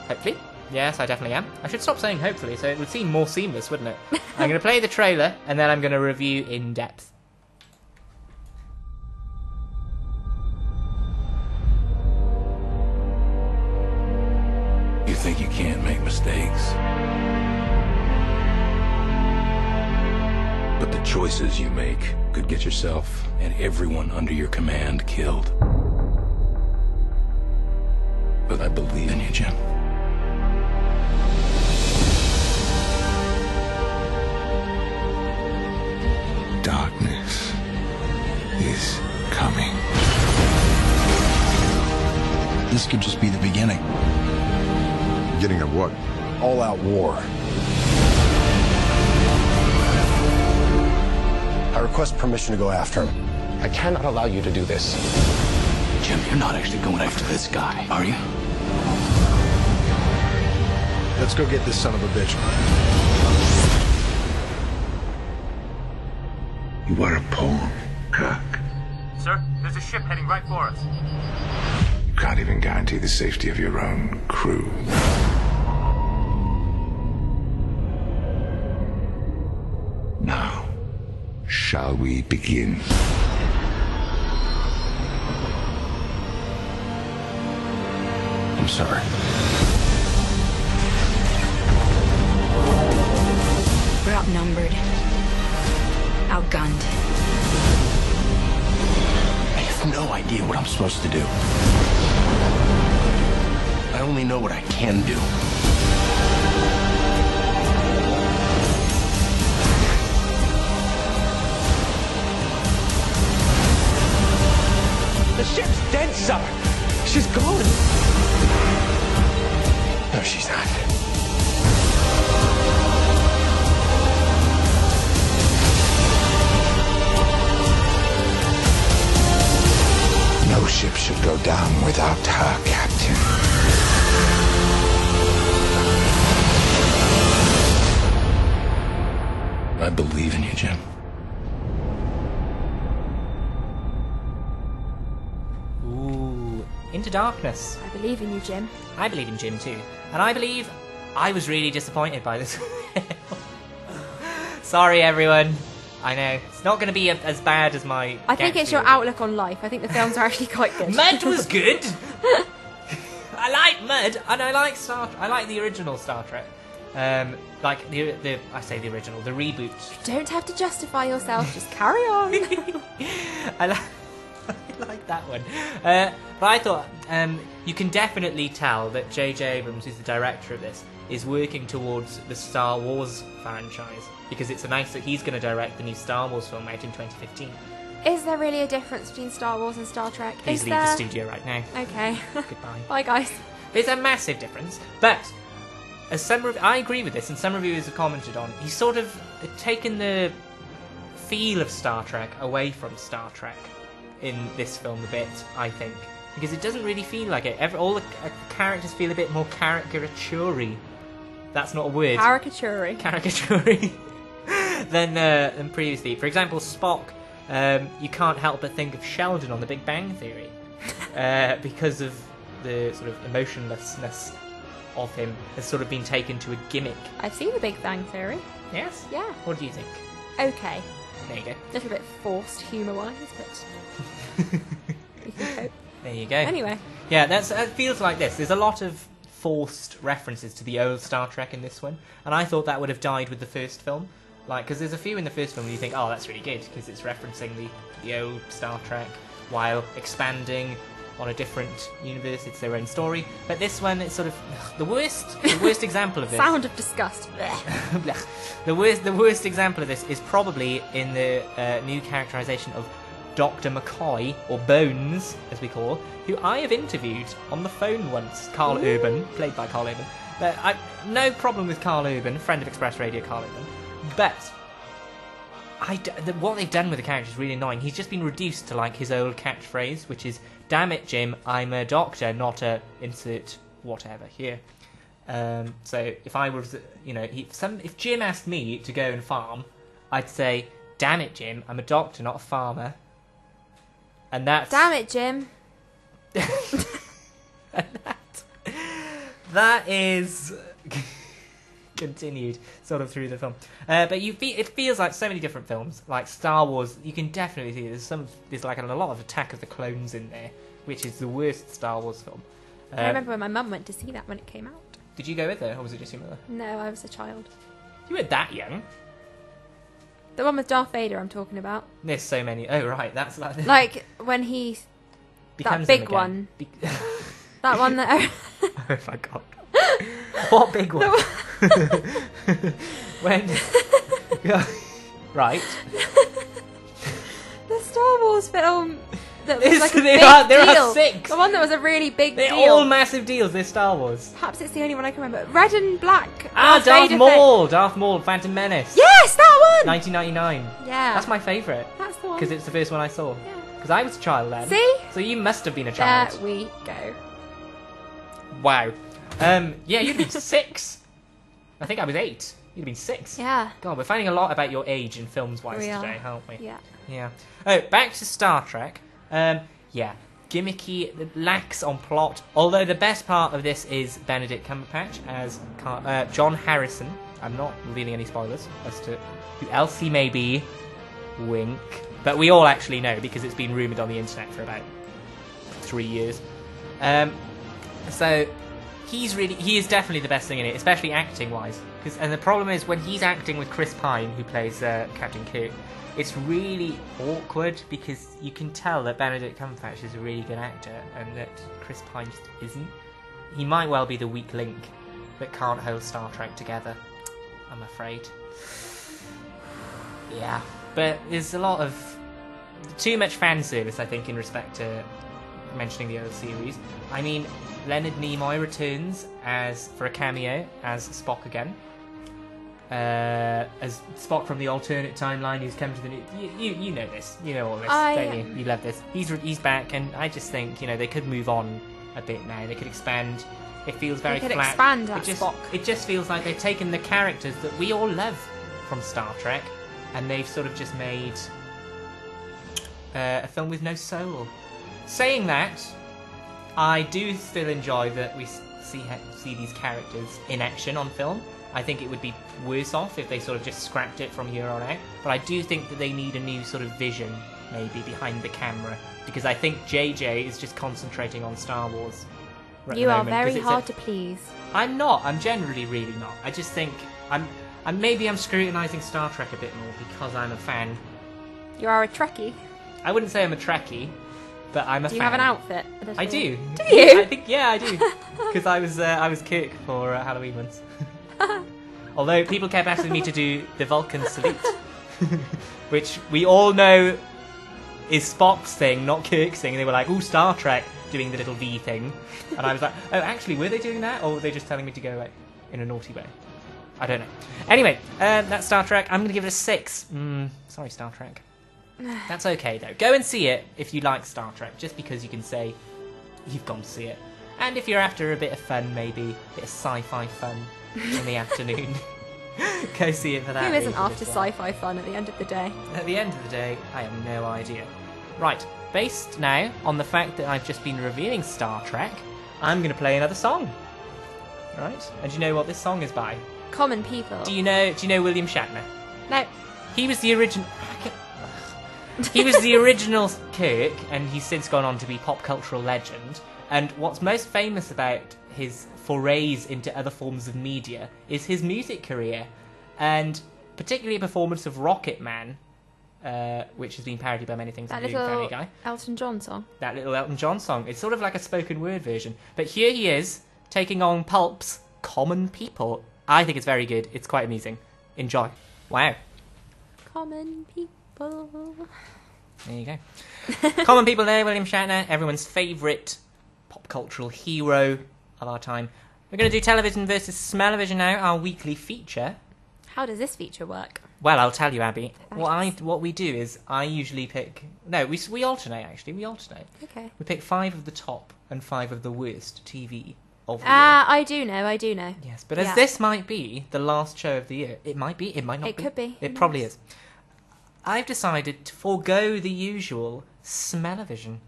Hopefully. Yes, I definitely am. I should stop saying hopefully, so it would seem more seamless, wouldn't it? I'm going to play the trailer, and then I'm going to review in depth. You think you can't make mistakes? But the choices you make could get yourself and everyone under your command killed. But I believe in you, Jim. Darkness is coming. This could just be the beginning. Beginning of what? All-out war. I request permission to go after him. I cannot allow you to do this. Jim, you're not actually going after this guy, are you? Let's go get this son of a bitch. You are a pawn, Kirk. Sir, there's a ship heading right for us. You can't even guarantee the safety of your own crew. Now, shall we begin? I'm sorry. We're outnumbered. Outgunned. I have no idea what I'm supposed to do. I only know what I can do. The ship's dead, sir. She's gone. No, she's not. No ship should go down without her captain. I believe in you, Jim. Darkness. I believe in you, Jim. I believe in Jim too. And I believe I was really disappointed by this. Sorry, everyone. I know. It's not going to be as bad as my... I think it's your outlook on life. I think the films are actually quite good. Mud was good! I like Mud, and I like I like the original Star Trek. Like the I say the original, the reboot. You don't have to justify yourself, just carry on. I like that one. But I thought you can definitely tell that J.J. Abrams, who's the director of this, is working towards the Star Wars franchise, because it's nice that he's going to direct the new Star Wars film out in 2015. Is there really a difference between Star Wars and Star Trek? Please leave the studio right now. Okay. Goodbye. Bye, guys. There's a massive difference, but as I agree with this, and some reviewers have commented on, he's sort of taken the feel of Star Trek away from Star Trek in this film a bit, I think, because it doesn't really feel like it. All the characters feel a bit more caricature-y. That's not a word. Caricature-y. Caricature-y than previously. For example, Spock. You can't help but think of Sheldon on The Big Bang Theory because of the sort of emotionlessness of him has sort of been taken to a gimmick. I've seen The Big Bang Theory. Yes? Yeah. What do you think? Okay. There you go. A little bit forced humour-wise, but you can cope. There you go. Anyway. Yeah, it feels like this. There's a lot of forced references to the old Star Trek in this one, and I thought that would have died with the first film. Like, because there's a few in the first film where you think, oh, that's really good, because it's referencing the old Star Trek while expanding on a different universe. It's their own story. But this one, it's sort of the worst example of this. Sound of disgust. The worst example of this is probably in the new characterization of Dr. McCoy, or Bones, as we call, who I have interviewed on the phone once. Carl Urban, played by Carl Urban. But no problem with Carl Urban, friend of Express Radio, Carl Urban. But what they've done with the character is really annoying. He's just been reduced to like his old catchphrase, which is, "Damn it, Jim, I'm a doctor, not a insert whatever here." So if I was, if Jim asked me to go and farm, I'd say, "Damn it, Jim, I'm a doctor, not a farmer." And that's... Damn it, Jim. That is... continued sort of through the film, but it feels like so many different films, like Star Wars. You can definitely see there's like a lot of Attack of the Clones in there, which is the worst Star Wars film. I remember when my mum went to see that when it came out. Did you go with her, or was it just your mother? No, I was a child. You were that young? The one with Darth Vader I'm talking about. There's so many. Oh right, that's like when he becomes that big one. That one that. Oh my god. What big one? When right. The Star Wars film that was like a there big deal. Are 6. The one that was a really big They're deal. They're all massive deals. They're Star Wars. Perhaps it's the only one I can remember. Red and black. Darth Maul. Darth Maul. Phantom Menace. Yes, that one. 1999. Yeah. That's my favourite. That's the one. Because it's the first one I saw. Yeah. Because I was a child then. See? So you must have been a child. There we go. Wow. Yeah, you'd been 6. I think I was 8. You'd have been 6. Yeah. God, we're finding a lot about your age in films-wise today, aren't we? Yeah. Yeah. Oh, back to Star Trek. Yeah. Gimmicky, lacks on plot. Although the best part of this is Benedict Cumberbatch as John Harrison. I'm not revealing any spoilers as to who else he may be. Wink. But we all actually know because it's been rumoured on the internet for about 3 years. So he is definitely the best thing in it, especially acting wise. And the problem is when he's acting with Chris Pine, who plays Captain Kirk, it's really awkward because you can tell that Benedict Cumberbatch is a really good actor and that Chris Pine just isn't. He might well be the weak link that can't hold Star Trek together, I'm afraid. Yeah, but there's a lot of too much fan service, I think, in respect to mentioning the old series. I mean, Leonard Nimoy returns for a cameo as Spock again. As Spock from the alternate timeline who's come to the new... You know this. You know all this, don't you? You love this. He's back, and I just think, they could move on a bit now. They could expand. It feels very flat. They could expand that Spock. It just feels like they've taken the characters that we all love from Star Trek, and they've sort of just made a film with no soul. Saying that, I do still enjoy that we see these characters in action on film. I think it would be worse off if they sort of just scrapped it from here on out. But I do think that they need a new sort of vision, maybe, behind the camera. Because I think JJ is just concentrating on Star Wars. You are very hard to please. I'm not. I'm generally really not. I just think maybe I'm scrutinising Star Trek a bit more because I'm a fan. You are a Trekkie. I wouldn't say I'm a Trekkie, but I'm a fan. Do you have an outfit? I do. Do you? I think I do. Because I was Kirk for Halloween once. Although people kept asking me to do the Vulcan salute, which we all know is Spock's thing, not Kirk's thing. And they were like, "Ooh, Star Trek," doing the little V thing, and I was like, "Oh, actually, were they doing that, or were they just telling me to go like in a naughty way?" I don't know. Anyway, that's Star Trek. I'm gonna give it a 6. Sorry, Star Trek. That's okay though. Go and see it if you like Star Trek, just because you can say you've gone to see it. And if you're after a bit of fun, maybe a bit of sci-fi fun in the afternoon, go see it for that. Who isn't reason after as well. sci-fi fun at the end of the day? At the end of the day, I have no idea. Right, based now on the fact that I've just been reviewing Star Trek, I'm going to play another song. Right? And do you know what this song is by? Common People. Do you know William Shatner? No. He was the original. He was the original Kirk, and he's since gone on to be pop cultural legend. And what's most famous about his forays into other forms of media is his music career, and particularly a performance of Rocket Man, which has been parodied by many things, That including Family little Guy. Elton John song. That little Elton John song. It's sort of like a spoken word version. But here he is, taking on Pulp's Common People. I think it's very good. It's quite amusing. Enjoy. Wow. Common People. There you go. Common People there, William Shatner, everyone's favourite pop cultural hero of our time. We're going to do television versus smell-o-vision now, our weekly feature. How does this feature work? Well, I'll tell you, Abby. Thanks. What we do is I usually pick... No, we alternate, actually. We alternate. Okay. We pick 5 of the top and 5 of the worst TV of the year. I do know. Yes, but as this might be the last show of the year, it might be, it might not be. It could be. It probably is. I've decided to forego the usual smell-o-vision.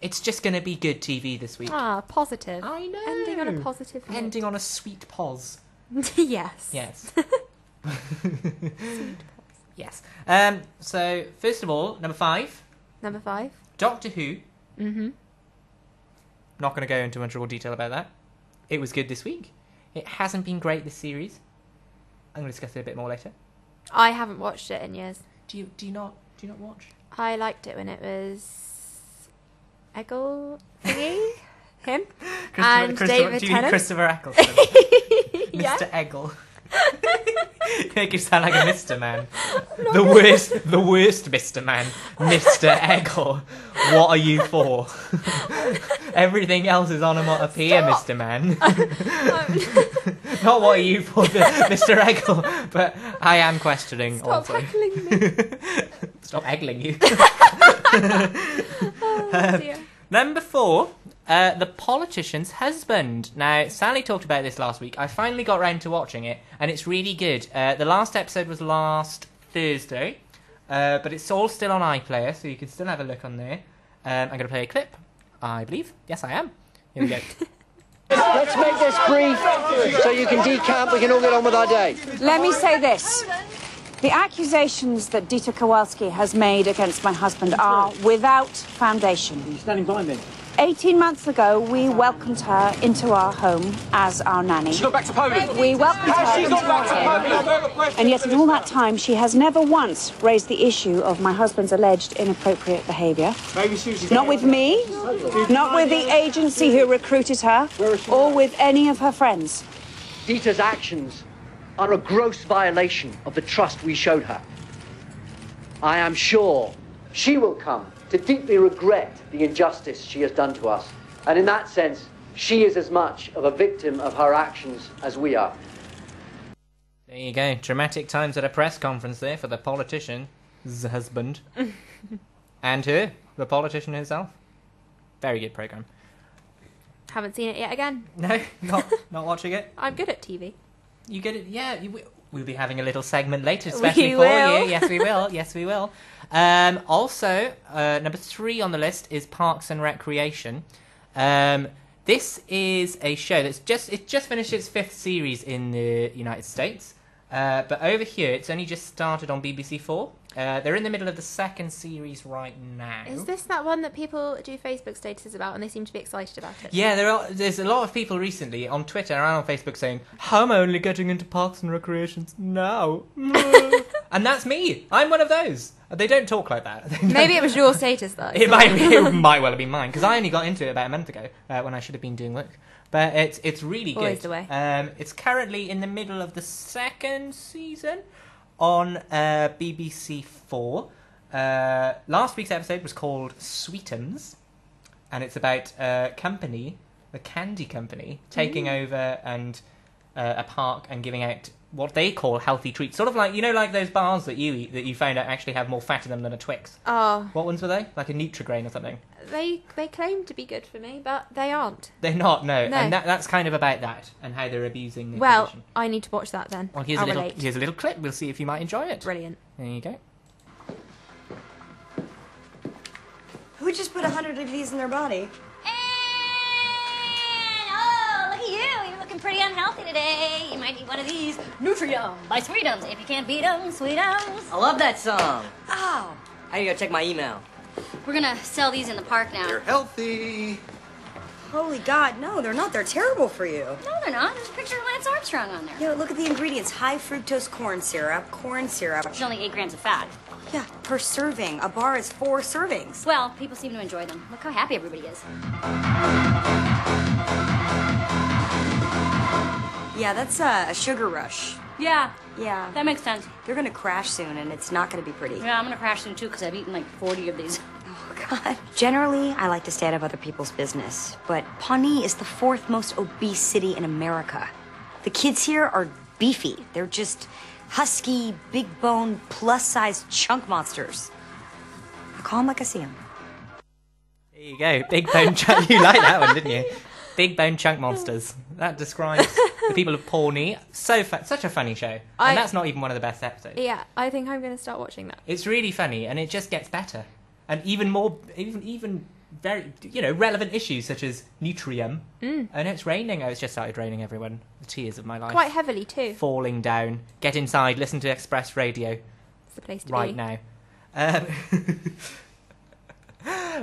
It's just going to be good TV this week. Ah, positive. I know. Ending on a positive note. Ending on a sweet pause. Yes. Yes. Yes. So, first of all, number 5. Number 5. Doctor Who. Mm-hmm. Not going to go into much more detail about that. It was good this week. It hasn't been great this series. I'm going to discuss it a bit more later. I haven't watched it in years. Do you not watch? I liked it when it was Eggle thingy, him, and David Do you mean Tennant. Christopher Eccleston? Yeah. Mr. Eggle. You make you sound like a Mr. Man. The worst Mr. Man. Mr. Eggle. What are you for? Everything else is onomatopoeia, Mr. Man. Not what are you for, Mr. Eggle, but I am questioning Stop also. heckling me. Stop eggling you. Oh, dear. Number 4, The Politician's Husband. Now, Sally talked about this last week. I finally got round to watching it, and it's really good. The last episode was last Thursday, but it's all still on iPlayer, so you can still have a look on there. I'm going to play a clip, I believe. Yes, I am. Here we go. Let's make this brief so you can decamp, we can all get on with our day. Let me say this. The accusations that Dieter Kowalski has made against my husband are without foundation. Are you standing by me? 18 months ago, we welcomed her into our home as our nanny. She got back to Poland. We welcomed her She's into got back our to home. Poland. And yet in all that time, she has never once raised the issue of my husband's alleged inappropriate behaviour. Not with me, not with the agency who recruited her, or with any of her friends. Dieter's actions are a gross violation of the trust we showed her. I am sure she will come to deeply regret the injustice she has done to us. And in that sense, she is as much of a victim of her actions as we are. There you go. Dramatic times at a press conference there for the politician's husband. And her, the politician herself. Very good programme. Haven't seen it yet again. No, not watching it. I'm good at TV. You get it? Yeah, we'll be having a little segment later, especially for will. you. Yes, we will. Yes, we will. Also, number 3 on the list is Parks and Recreation. This is a show that's just finished its 5th series in the United States. But over here, it's only just started on BBC 4. They're in the middle of the 2nd series right now. Is this that one that people do Facebook statuses about and they seem to be excited about it? Yeah, there's a lot of people recently on Twitter and on Facebook saying, I'm only getting into Parks and Recreations now. And that's me. I'm one of those. They don't talk like that. Maybe it was your status, though. It might well have been mine, because I only got into it about a month ago, when I should have been doing work. But it's really good. Always the way. It's currently in the middle of the 2nd season on BBC 4. Last week's episode was called Sweetums, and it's about a company, the candy company, taking over and a park and giving out what they call healthy treats. Sort of like, like those bars that you eat that you found out actually have more fat in them than a Twix. Oh. What ones were they? Like a Nutrigrain or something? They claim to be good for me, but they aren't. They're not, no. And that's kind of about that, and how they're abusing the condition. I need to watch that then. Well, here's a little clip. We'll see if you might enjoy it. Brilliant. There you go. Who just put 100 of these in their body? Oh, look at you. You're looking pretty unhealthy today. You might need one of these Nutrium by Sweetums. If you can't beat them, Sweetums. I love that song. Oh. I need to go check my email. We're gonna sell these in the park now. They're healthy. Holy God, no, they're not. They're terrible for you. No, they're not. There's a picture of Lance Armstrong on there. Yo, look at the ingredients. High fructose corn syrup. There's only 8 grams of fat. Yeah, per serving. A bar is 4 servings. Well, people seem to enjoy them. Look how happy everybody is. Yeah, that's a sugar rush. Yeah. Yeah. That makes sense. They're gonna crash soon, and it's not gonna be pretty. Yeah, I'm gonna crash soon, too, because I've eaten like 40 of these. Oh, God. Generally, I like to stay out of other people's business, but Pawnee is the 4th most obese city in America. The kids here are beefy. They're just husky, big-boned, plus-sized chunk monsters. I call them like I see them. There you go. Big bone chunk. You like that one, didn't you? Big bone chunk monsters. That describes the people of Pawnee. Such a funny show. And that's not even one of the best episodes. Yeah, I think I'm going to start watching that. It's really funny, and it just gets better. And even more, even very, relevant issues such as Nutrium. And it's raining. Oh, it's just started raining, everyone. The tears of my life. Quite heavily, too. Falling down. Get inside, listen to Express Radio. It's the place to right be. now.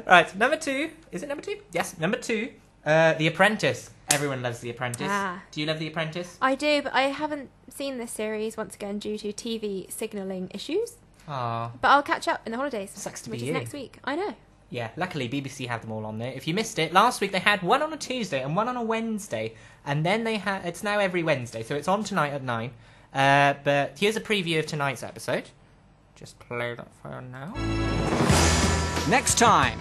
Right, number 2. Is it number 2? Yes, number 2. The Apprentice. Everyone loves The Apprentice. Do you love The Apprentice? I do, but I haven't seen this series, once again, due to TV signalling issues. Ah. But I'll catch up in the holidays. Sucks to which be is you. next week. I know. Yeah, luckily BBC have them all on there. If you missed it, last week they had one on a Tuesday and one on a Wednesday. And then it's now every Wednesday, so it's on tonight at 9. But here's a preview of tonight's episode. Just play that for you now. Next time.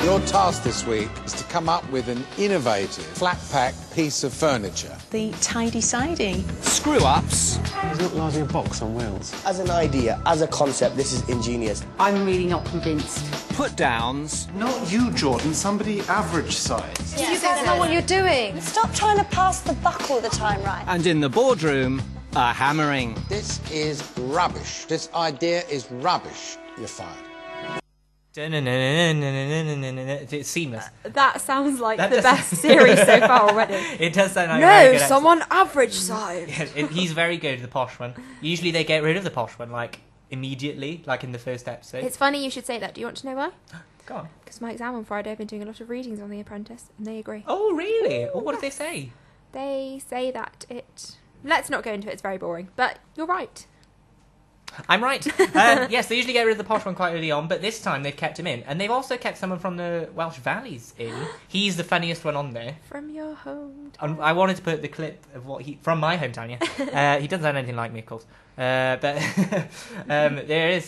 Your task this week is to come up with an innovative, flat-pack piece of furniture. The tidy-sidey. Screw-ups. It's not largely a box on wheels. As an idea, as a concept, this is ingenious. I'm really not convinced. Put-downs. Not you, Jordan. Somebody average size. Yeah, you guys know what you're doing. Stop trying to pass the buck all the time, right? And in the boardroom, a hammering. This is rubbish. This idea is rubbish. You're fired. It's seamless. That sounds like the best series so far already. It does sound like a very good someone average size. Yeah, he's very good, the posh one. Usually they get rid of the posh one, like, immediately, like in the first episode. It's funny you should say that. Do you want to know why? Go on. Because my exam on Friday, I've been doing a lot of readings on The Apprentice, and they agree. Oh, really? Well, what do they say? They say that it... Let's not go into it, it's very boring. But you're right. I'm right. Yes, they usually get rid of the posh one quite early on, but this time they've kept him in. And they've also kept someone from the Welsh Valleys in. He's the funniest one on there. From your hometown. I wanted to put the clip of from my hometown, yeah. He doesn't sound anything like me, of course. But there is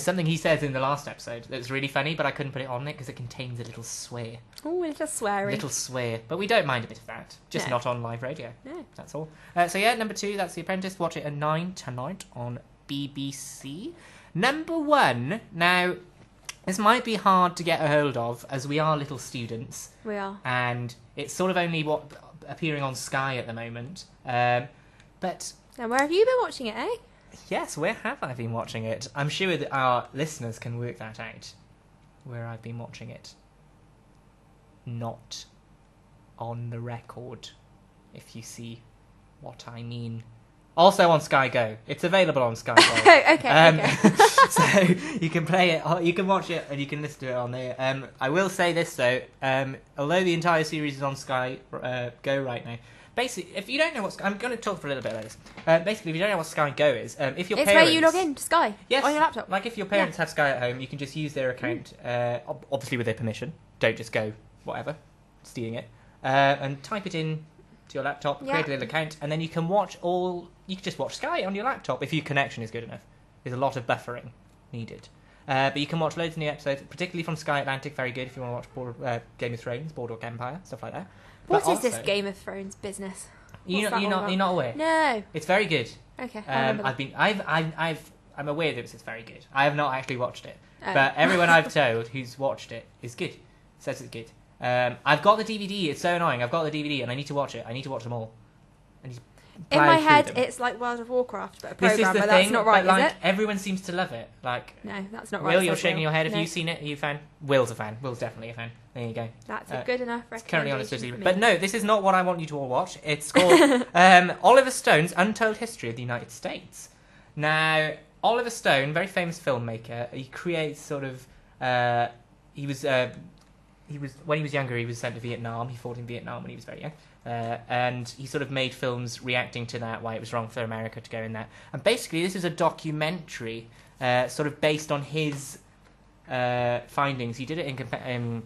something he says in the last episode that's really funny, but I couldn't put it on it because it contains a little swear. Oh, a little swearing. Little swear. But we don't mind a bit of that. Just not on live radio. No. That's all. So yeah, number 2, that's The Apprentice. Watch it at 9 tonight on BBC. Number 1, now, this might be hard to get a hold of, as we are little students. We are. And it's sort of only appearing on Sky at the moment. But... And where have you been watching it, eh? Yes, where have I been watching it? I'm sure that our listeners can work that out, where I've been watching it. not on the record, if you see what I mean. Also on Sky Go. It's available on Sky Go. Okay. So you can play it, you can watch it, and you can listen to it on there. I will say this though, although the entire series is on Sky Go right now, basically, if you don't know what I'm going to talk for a little bit about this. Basically, if you don't know what Sky Go is, if your It's parents, where you log in to Sky yes, on your laptop. Like if your parents have Sky at home, you can just use their account, obviously with their permission. Don't just go whatever, stealing it, and type it in to your laptop, create a little account, and then you can watch you can just watch Sky on your laptop if your connection is good enough. There's a lot of buffering needed. But you can watch loads of new episodes, particularly from Sky Atlantic, very good if you want to watch Game of Thrones, Boardwalk Empire, stuff like that. What is this Game of Thrones business? You're not aware? No. It's very good. Okay. I'm aware that it's very good. I have not actually watched it, but everyone I've told who's watched it is good. Says it's good. I've got the DVD. It's so annoying. I've got the DVD and I need to watch it. I need to watch them all. In my head, it's like World of Warcraft, but a program. But that's not right, is it? Everyone seems to love it. Like, no, that's not right. Will, you're shaking your head. Have you seen it? Are you a fan? Will's a fan. Will's definitely a fan. There you go. That's a good enough recommendation. It's currently on a But no, this is not what I want you to all watch. It's called Oliver Stone's Untold History of the United States. Now, Oliver Stone, very famous filmmaker, he creates sort of. He was when he was younger. He was sent to Vietnam. He fought in Vietnam when he was very young. And he sort of made films reacting to that, why it was wrong for America to go in that. And basically, this is a documentary sort of based on his findings. He did it in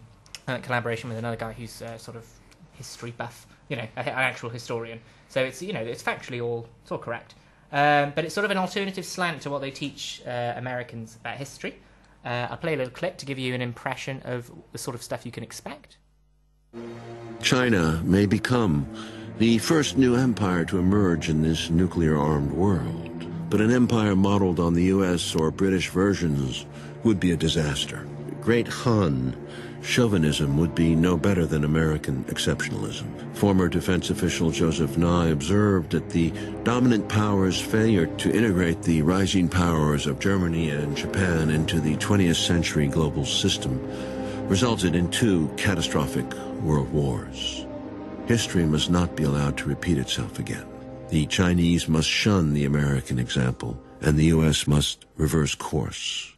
collaboration with another guy who's sort of history buff, an actual historian. So it's it's factually it's all correct. But it's sort of an alternative slant to what they teach Americans about history. I'll play a little clip to give you an impression of the sort of stuff you can expect. China may become the first new empire to emerge in this nuclear-armed world. But an empire modeled on the U.S. or British versions would be a disaster. Great Han chauvinism would be no better than American exceptionalism. Former defense official Joseph Nye observed that the dominant power's failure to integrate the rising powers of Germany and Japan into the 20th century global system resulted in 2 catastrophic world wars. History must not be allowed to repeat itself again. The Chinese must shun the American example, and the U.S. must reverse course.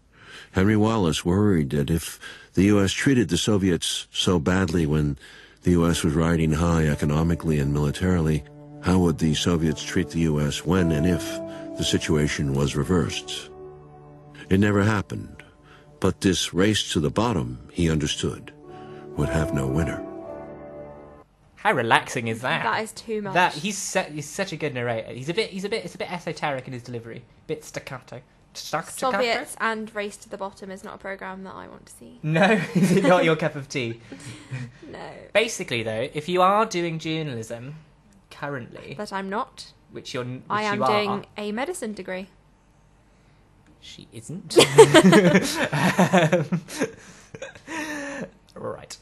Henry Wallace worried that if the U.S. treated the Soviets so badly when the U.S. was riding high economically and militarily, how would the Soviets treat the U.S. when and if the situation was reversed? It never happened. But this race to the bottom, he understood, would have no winner. How relaxing is that? That is too much. He's such a good narrator. It's a bit esoteric in his delivery, a bit staccato. Soviets and Race to the Bottom is not a program that I want to see. No, is it not your cup of tea? No. Basically, though, if you are doing journalism currently, but I'm not. I am doing a medicine degree. She isn't. Right.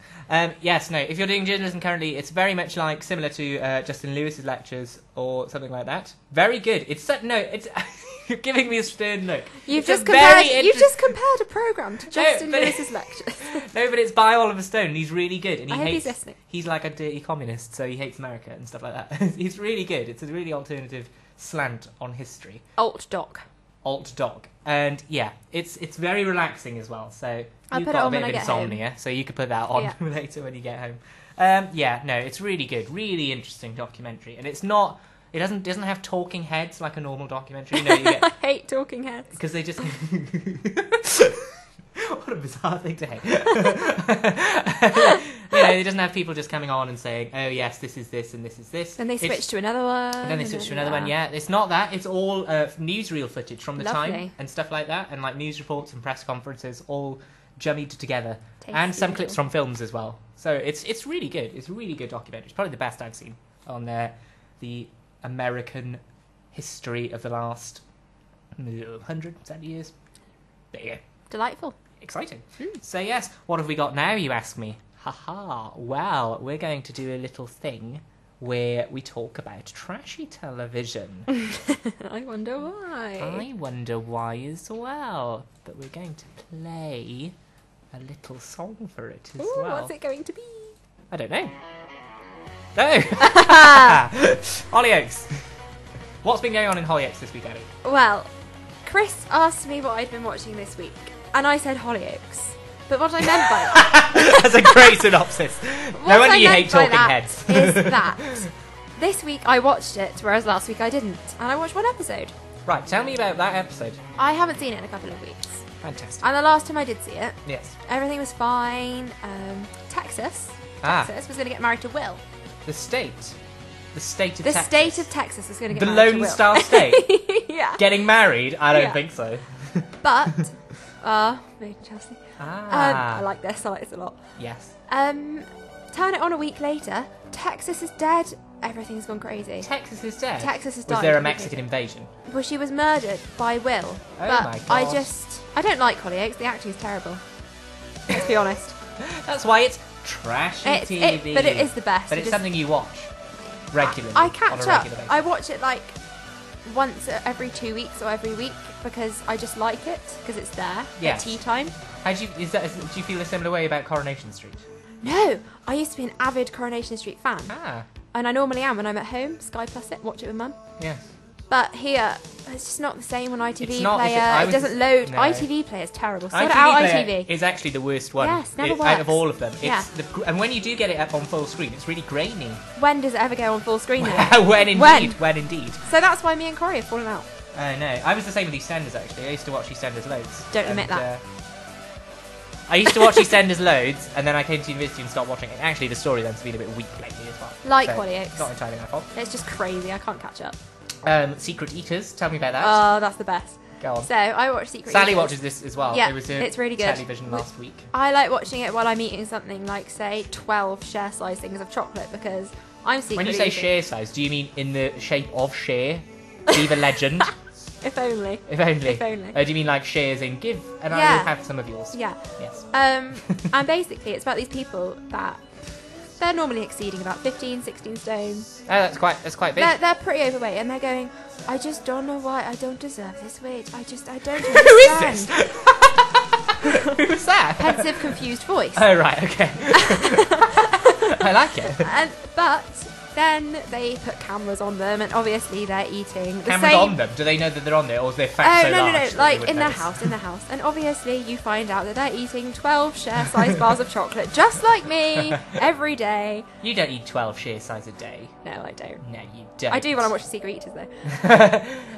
Yes, no, if you're doing journalism currently, it's very much like similar to Justin Lewis's lectures or something like that. Very good. You're giving me a stern look. You've just compared a program to Justin Lewis's lectures. No, but it's by Oliver Stone. He's really good, and I hope he's listening. He's like a dirty communist, so he hates America and stuff like that. He's really good. It's a really alternative slant on history. Alt doc. And yeah, it's very relaxing as well. So I'll you've put got it on a bit when of I get insomnia, home. so you could put that on later when you get home. It's really good, really interesting documentary, and it doesn't have talking heads like a normal documentary. No, you get I hate talking heads because they just. What a bizarre thing to hate. It doesn't have people just coming on and saying, "Oh yes, this is this and this is this." Then they switch to another one. And then they switch to another one. Yeah, it's not that. It's all newsreel footage from the Lovely. time and stuff like that, and like news reports and press conferences, all jummied together, Tasty and some little. clips from films as well. So it's really good. It's a really good documentary. It's probably the best I've seen on the American history of the last 100 years. There you go. Delightful. Exciting. So yes, what have we got now, you ask me? Haha. Well, we're going to do a little thing where we talk about trashy television. I wonder why. I wonder why as well. But we're going to play a little song for it as well. What's it going to be? I don't know. No! Hollyoaks. What's been going on in Hollyoaks this week, Abby? Well, Chris asked me what I'd been watching this week, and I said Hollyoaks. But what I meant by that... That's a great synopsis. No wonder you hate talking heads. Is that this week I watched it, whereas last week I didn't. And I watched one episode. Right, tell me about that episode. I haven't seen it in a couple of weeks. Fantastic. And the last time I did see it, yes, everything was fine. Texas was going to get married to Will. The state of Texas. The state of Texas was going to get the married to Lone Will. Star State. Yeah. Getting married? I don't Yeah. think so. But, made in Chelsea. I like this. I like this a lot. Yes. Turn it on a week later. Texas is dead. Everything's gone crazy. Texas is dead. Texas has died. Was there a Mexican invasion? Well, she was murdered by Will. Oh but my God. I don't like Hollyoaks. The acting is terrible. Let's be honest. That's why it's trashy TV. But it is the best. But it's something you watch regularly. I catch on a up. regular basis. I watch it like once every 2 weeks or every week because I just like it because it's there Yes. at tea time. Do you feel a similar way about Coronation Street? No, I used to be an avid Coronation Street fan. Ah. And I normally am when I'm at home. Sky Plus it, watch it with Mum. Yes. But here, it's just not the same on ITV It's not, is it? Player. I It was- doesn't load. no. ITV Player is terrible. Sort ITV it out, Player ITV. is actually the worst one. Yes, never out of works. all of them. It's Yeah. and when you do get it up on full screen, it's really grainy. When does it ever go on full screen though? when indeed. So that's why me and Corey have fallen out. Oh no, I was the same with EastEnders actually. I used to watch EastEnders loads. Don't admit that. I used to watch EastEnders loads, and then I came to university and stopped watching it. Actually, the story then's been a bit weak lately as well. Like so Hollyoaks. Not entirely my fault. It's just crazy. I can't catch up. Secret Eaters, tell me about that. Oh, that's the best. Go on. So I watch Secret Sally Eaters. watches this as well. Yeah, it was it's really good. television last week. I like watching it while I'm eating something like, say, 12 share-sized things of chocolate because I'm secretly When you say eating. share size, do you mean in the shape of share? Be the legend. If only. If only. If only. Do you mean like shares in give, and I Yeah. will have some of yours? Yeah. Yes. And basically it's about these people that they're normally exceeding about 15, 16 stone. Oh, that's quite big. They're pretty overweight and they're going, I just don't know why I don't deserve this weight. I don't understand. Who is this? Who was that? Pensive, confused voice. Oh, right, okay. I like it. But then they put cameras on them and obviously they're eating the Cameras same... on them? Do they know that they're on there, or is their fat so no, large that they like wouldn't in their notice? house. And obviously you find out that they're eating 12 share-sized bars of chocolate, just like me, every day. You don't eat 12 share size a day. No, I don't. No, you don't. I do when I watch the Secret Eaters, though.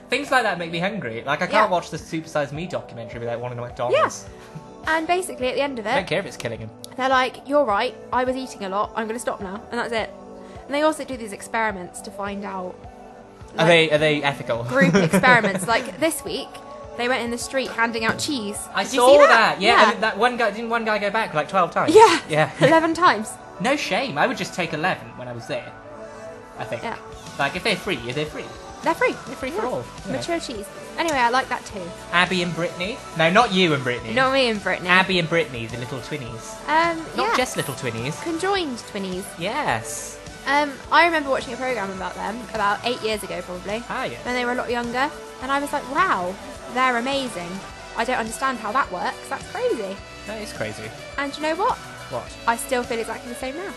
Things like that make me hungry. Like, I can't watch the Super Size Me documentary without wanting to McDonald's. Yes. And basically, at the end of I don't it, care if it's killing him. they're like, you're right, I was eating a lot, I'm going to stop now. And that's it. And they also do these experiments to find out... Are they ethical? Group experiments. Like, this week, they went in the street handing out cheese. I Did you saw see that. Yeah, and that one guy didn't one guy go back like 12 times? Yeah. Yeah. 11 times. No shame. I would just take 11 when I was there. I think. Yeah. Like if they're free, they're free. They're free. They're free for all. You know. Mature cheese. Anyway, I like that too. Abby and Brittany. No, not you and Brittany. Not me and Brittany. Abby and Brittany, the little twinnies. Not yeah. just little twinnies. Conjoined twinnies. Yes. I remember watching a programme about them about 8 years ago, probably. Ah, yes. When they were a lot younger, and I was like, wow, they're amazing. I don't understand how that works. That's crazy. That is crazy. And you know what? What? I still feel exactly the same now.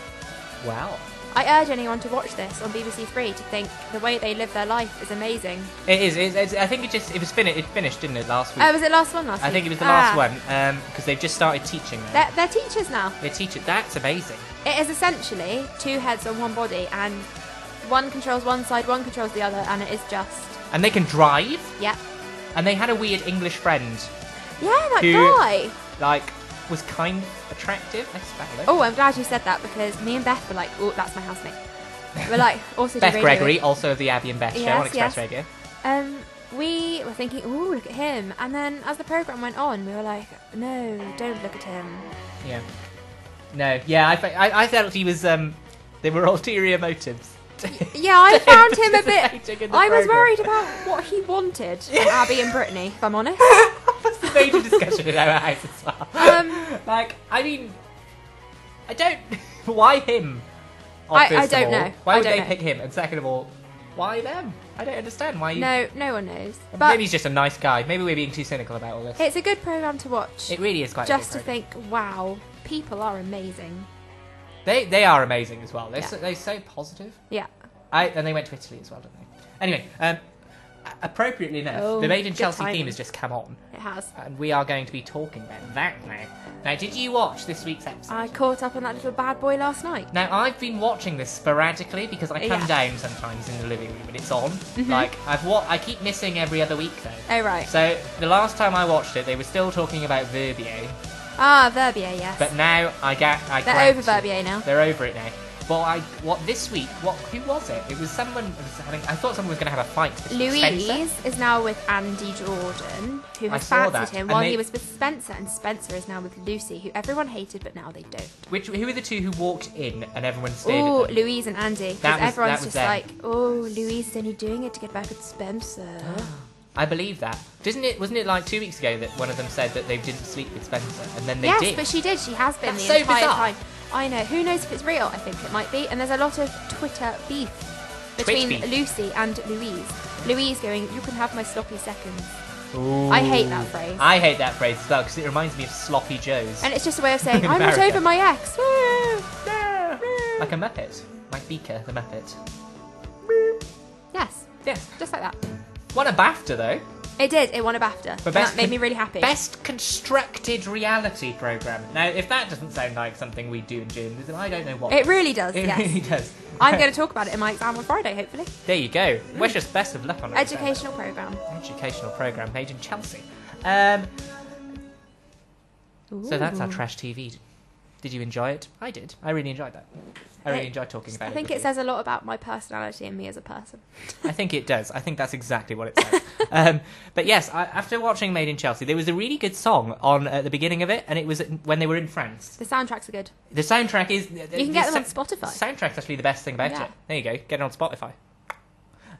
Wow. I urge anyone to watch this on BBC Three to think the way they live their life is amazing. It is. I think it finished, didn't it, last week? Oh, was it last one last week? I think it was the last one, because they've just started teaching now. They're teachers now. They teach it. That's amazing. It is essentially 2 heads on one body, and one controls one side, one controls the other, and it is just... And they can drive. Yep. And they had a weird English friend. Yeah, that who, guy. Like, was kind of attractive. I suppose. Oh, I'm glad you said that, because me and Beth were like, oh, that's my housemate. We're like, also Beth do radio Gregory, with... also of the Abby and Beth show on Express Radio. We were thinking, oh, look at him. And then as the programme went on, we were like, no, don't look at him. Yeah. No, yeah, I felt he was, there were ulterior motives. Yeah, I found him a bit... I was programme. worried about what he wanted from Abby and Brittany, if I'm honest. That's the major discussion in our house as well. Like, I mean, I don't... Why him? I don't know. Why would I they don't know. pick him? And second of all, why them? I don't understand why you... No one knows. Well, But maybe he's just a nice guy. Maybe we're being too cynical about all this. it's a good programme to watch. It really is quite Just a to good think, wow, people are amazing. They are amazing as well. They're so positive. Yeah. And they went to Italy as well, didn't they? Anyway, appropriately enough, the Made in Chelsea theme has just come on. It has. And we are going to be talking about that now. Now, did you watch this week's episode? I caught up on that little bad boy last night. Now, I've been watching this sporadically because I come down sometimes in the living room and it's on. Like, I keep missing every other week though. Oh, right. So, the last time I watched it, they were still talking about Verbier. Ah, Verbier, yes. But now they're over Verbier now. They're over it now. But this week? Who was it? It was someone. I thought someone was going to have a fight. Louise is now with Andy Jordan, who has fancied him while he was with Spencer, and Spencer is now with Lucy, who everyone hated, but now they don't. Who are the two who walked in and everyone stared at Oh, them? Louise and Andy. Because everyone's just like, oh, Louise is only doing it to get back at Spencer. I believe that. Wasn't it like 2 weeks ago that one of them said that they didn't sleep with Spencer, and then they did? Yes, but she did. She has been That's the so entire bizarre. time. I know. Who knows if it's real? I think it might be. And there's a lot of Twitter beef between Lucy and Louise. Louise going, you can have my sloppy seconds. Ooh. I hate that phrase. I hate that phrase as well because it reminds me of sloppy joes. And it's just a way of saying, In I'm not America. over my ex. Like a Muppet. Like Beaker, the Muppet. Yes. Yes. Just like that. Won a BAFTA though. It did. It won a BAFTA. For And that made me really happy. Best constructed reality programme. Now, if that doesn't sound like something we do in journalism, I don't know what. It really does, It yes. really does. I'm going to talk about it in my exam on Friday, hopefully. There you go. Wish us best of luck on it. Educational programme. Educational programme made in Chelsea. So that's our trash TV. Did you enjoy it? I did. I really enjoyed that. I really enjoyed talking about it. I think it says a lot about my personality and me as a person. I think it does. I think that's exactly what it says. But yes, after watching Made in Chelsea, there was a really good song on at the beginning of it, and it was when they were in France. The soundtracks are good. The soundtrack is... You can get them on Spotify. The soundtrack's actually the best thing about Yeah. it. There you go. Get it on Spotify.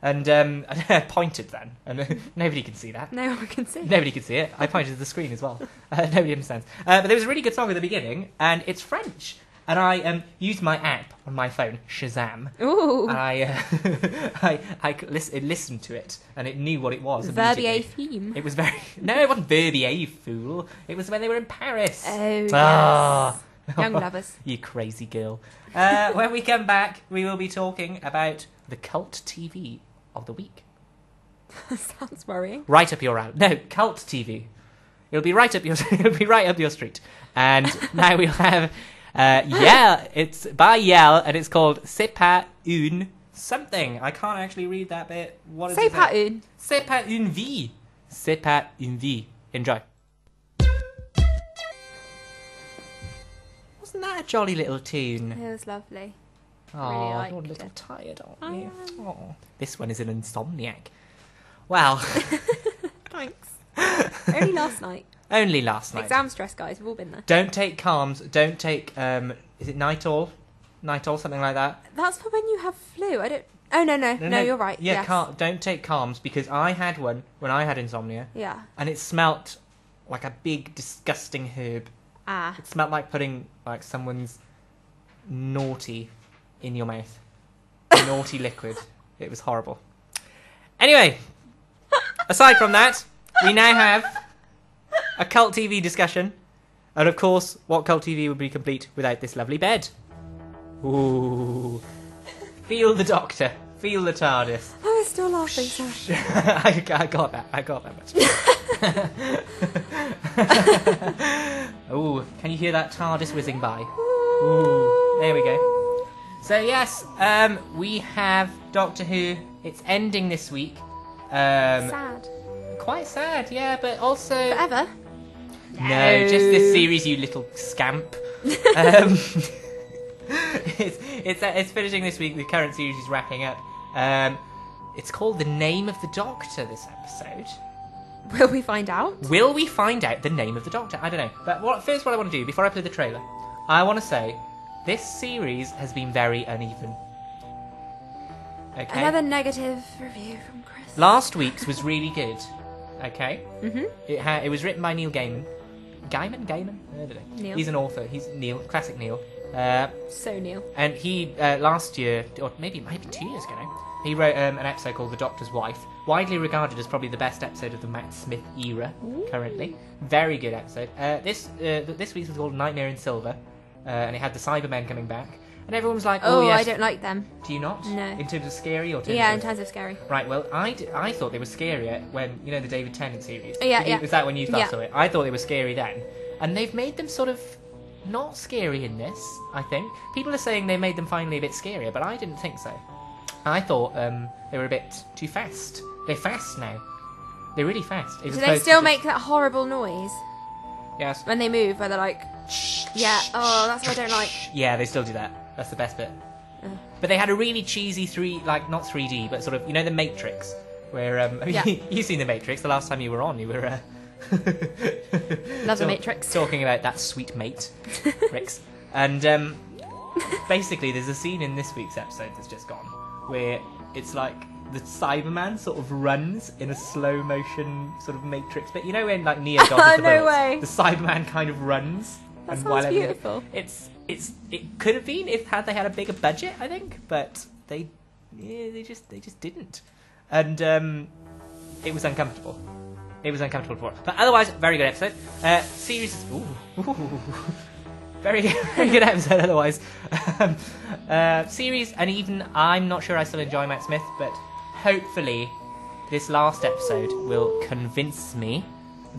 And I pointed then, and nobody can see that. No one can see. Nobody can see it. I pointed at the screen as well. Nobody understands. But there was a really good song at the beginning, and it's French. And I used my app on my phone, Shazam. Ooh. And I listened to it, and it knew what it was. Verbier immediately. theme. It was very... No, it wasn't Verbier, you fool. It was when they were in Paris. Oh, yes. Ah. Young lovers. You crazy girl. When we come back, we will be talking about the cult TV of the week. Sounds worrying. Right up your alley. No, cult TV. It'll be right up your. It'll be right up your street. And now we'll have Yell. It's by Yell, and it's called C'est pas une something. I can't actually read that bit. What is it? C'est pas une. C'est pas une vie. C'est pas une vie. Enjoy. Wasn't that a jolly little tune? It was lovely. Oh, Really you're a liked little it. tired, aren't you? Oh, this one is an insomniac. Well, Thanks. Only last night. only last night. Exam stress, guys. We've all been there. Don't take calms. Don't take. Is it Nitol? Nitol, something like that. That's for when you have flu. I don't. Oh no, you're right. Yeah, yes. don't take calms because I had one when I had insomnia. Yeah. And it smelt like a big, disgusting herb. Ah. It smelt like putting like someone's naughty in your mouth. Naughty liquid. It was horrible. Anyway, aside from that, we now have a cult TV discussion. And of course, what cult TV would be complete without this lovely bed? Ooh. Feel the Doctor. Feel the TARDIS. I was still laughing, sorry. I got that. I got that much. Ooh, can you hear that TARDIS whizzing by? Ooh, there we go. So yes, we have Doctor Who. It's ending this week. Sad. Quite sad, yeah, but also Forever? No, just this series, you little scamp. It's finishing this week. The current series is wrapping up. It's called The Name of the Doctor, this episode. Will we find out? Will we find out the name of the Doctor? I don't know. But first what I want to do, before I play the trailer, I want to say, this series has been very uneven. Okay? Another negative review from Chris. Last week's was really good. Okay? Mhm. It was written by Neil Gaiman. Gaiman? I don't know. Neil. He's an author. He's Neil. Classic Neil. So Neil. And he, last year, or maybe 2 years ago now, he wrote an episode called The Doctor's Wife, widely regarded as probably the best episode of the Matt Smith era, currently. Very good episode. This week's was called Nightmare in Silver. and it had the Cybermen coming back, and everyone was like, Oh, yes. I don't like them. Do you not? No. In terms of scary or terms Yeah, of... in terms of scary. Right, well, I thought they were scarier when, you know, the David Tennant series. Yeah. Was that when you Yeah. saw it? I thought they were scary then. And they've made them sort of not scary in this, I think. People are saying they made them finally a bit scarier, but I didn't think so. I thought they were a bit too fast. They're fast now. They're really fast. Do they still make that horrible noise? Yes. When they move, where they're like... Yeah, oh, that's what I don't like. Yeah, they still do that. That's the best bit. But they had a really cheesy not 3D, but sort of, you know, the Matrix, where you've seen the Matrix. The last time you were on, you were Love the Matrix. Talking about that sweet mate, Rix. And basically, there's a scene in this week's episode that's just gone where it's like the Cyberman sort of runs in a slow motion sort of Matrix bit. You know when like Neo dodges the bullets, way. the Cyberman kind of runs. That and sounds beautiful. It could have been if they had a bigger budget, I think, but they just didn't, and it was uncomfortable. It was uncomfortable for it. But otherwise, very good episode. Series, very good episode. Otherwise, series, and even I'm not sure I still enjoy Matt Smith, but hopefully this last episode will convince me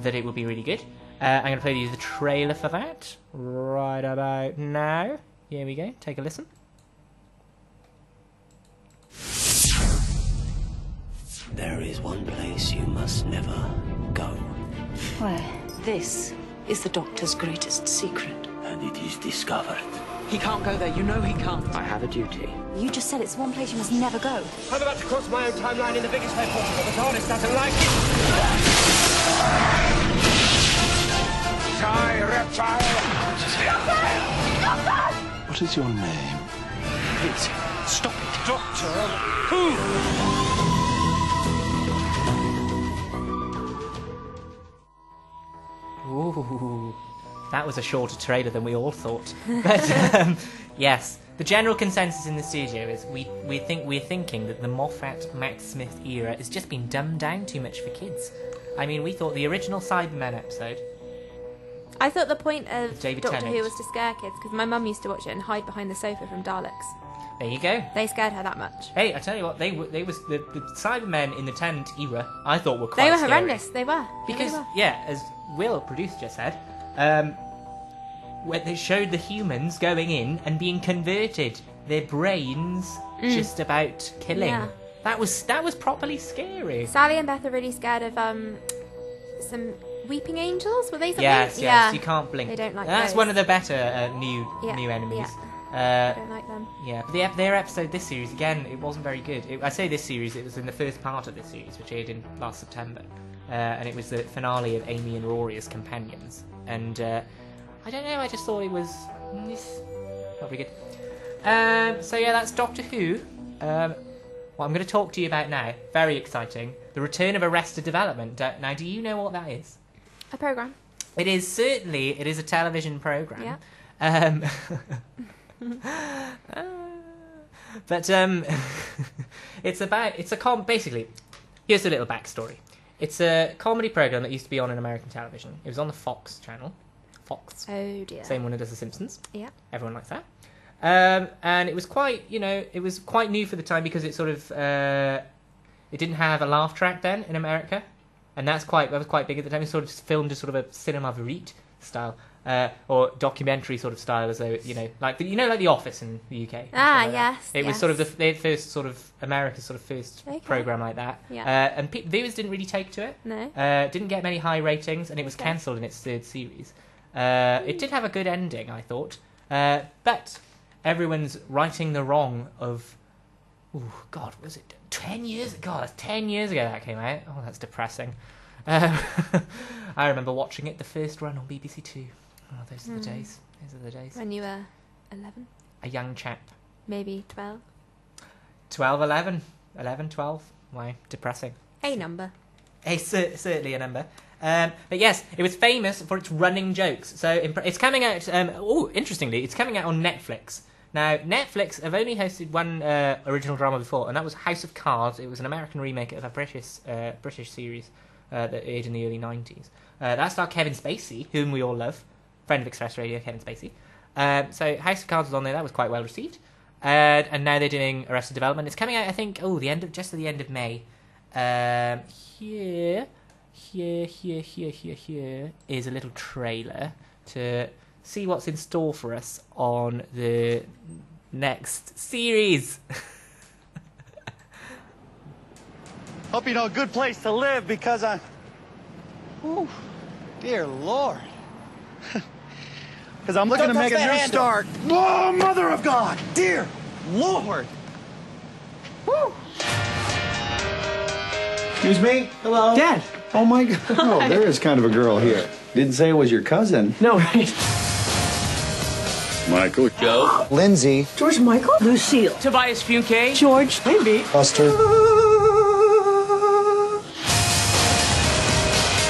that it will be really good. I'm going to play you the trailer for that right about now. Here we go. Take a listen. There is one place you must never go. Where? This is the Doctor's greatest secret. And it is discovered. He can't go there. You know he can't. I have a duty. You just said it's one place you must never go. I'm about to cross my own timeline in the biggest way possible. The TARDIS doesn't like it. Die, reptile! What is your name? Please, stop it. Doctor Who? Ooh, that was a shorter trailer than we all thought. But yes, the general consensus in the studio is we're thinking that the Moffat Matt Smith era has just been dumbed down too much for kids. I mean, we thought the original Cybermen episode. I thought the point of David Doctor Tennant. Who was to scare kids, because my mum used to watch it and hide behind the sofa from Daleks. There you go. They scared her that much. Hey, I tell you what, the Cybermen in the Tennant era, I thought were quite They were scary. horrendous. They were. Because, they were. yeah, as Will, producer, just said, when they showed the humans going in and being converted, their brains just about killing. Yeah. That was properly scary. Sally and Beth are really scared of some weeping angels. Were they something? Yes, Yeah. you can't blink. They don't like That's those. one of the better new enemies. I don't like them. Yeah, but their episode this series, again, it wasn't very good. I say this series, it was in the first part of this series, which aired in last September. And it was the finale of Amy and Rory as companions. And I don't know, I just thought it was not very good. So yeah, that's Doctor Who. What I'm going to talk to you about now, very exciting, the return of Arrested Development. Now, do you know what that is? A programme. It is a television programme. Yeah. But basically, here's a little backstory. It's a comedy program that used to be on in American television. It was on the Fox channel. Fox. Oh dear. Same one that does The Simpsons. Yeah. Everyone likes that. And it was quite new for the time because it sort of it didn't have a laugh track then in America, and that was quite big at the time. It was sort of filmed as sort of a cinema verite style. Or documentary sort of style, as though like The Office in the UK. Yes. It was sort of the first sort of America's sort of first program like that. Yeah. And viewers didn't really take to it. No. Didn't get many high ratings, and it was cancelled in its third series. It did have a good ending, I thought, but everyone's righting the wrong of. Oh God, was it 10 years? God, that's 10 years ago that came out. Oh, that's depressing. I remember watching it the first run on BBC Two. Oh, those are the days. Those are the days. When you were 11? A young chap. Maybe 12? 12, 11. 11, 12. Why? Depressing. A number. Certainly a number. But yes, it was famous for its running jokes. So it's coming out... interestingly, it's coming out on Netflix. Now, Netflix have only hosted one original drama before, and that was House of Cards. It was an American remake of a British series that aired in the early 90s. That starred Kevin Spacey, whom we all love. Friend of Express Radio, Kevin Spacey. So House of Cards was on there. That was quite well received. And now they're doing Arrested Development. It's coming out, I think, just at the end of May. Here is a little trailer to see what's in store for us on the next series. Hope you know a good place to live because Ooh, dear Lord. Because I'm looking to make a new start. Oh, Mother of God! Dear Lord! Woo! Excuse me? Hello? Dad! Oh my God. Oh, there is kind of a girl here. Didn't say it was your cousin. No, right? Michael. Joe. Lindsay. George Michael? Lucille. Tobias Funke. George. Maybe. Buster.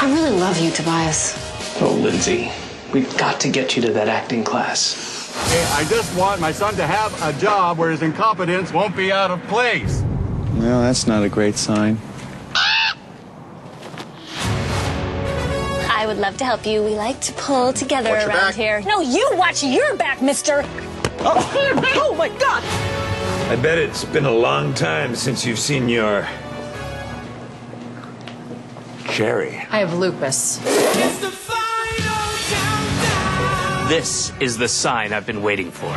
I really love you, Tobias. Oh, Lindsay. We've got to get you to that acting class. Hey, I just want my son to have a job where his incompetence won't be out of place. Well, that's not a great sign. I would love to help you. We like to pull together Watch your around back. here. No, you watch your back, mister. Oh my God! I bet it's been a long time since you've seen your... Jerry. I have lupus. This is the sign I've been waiting for.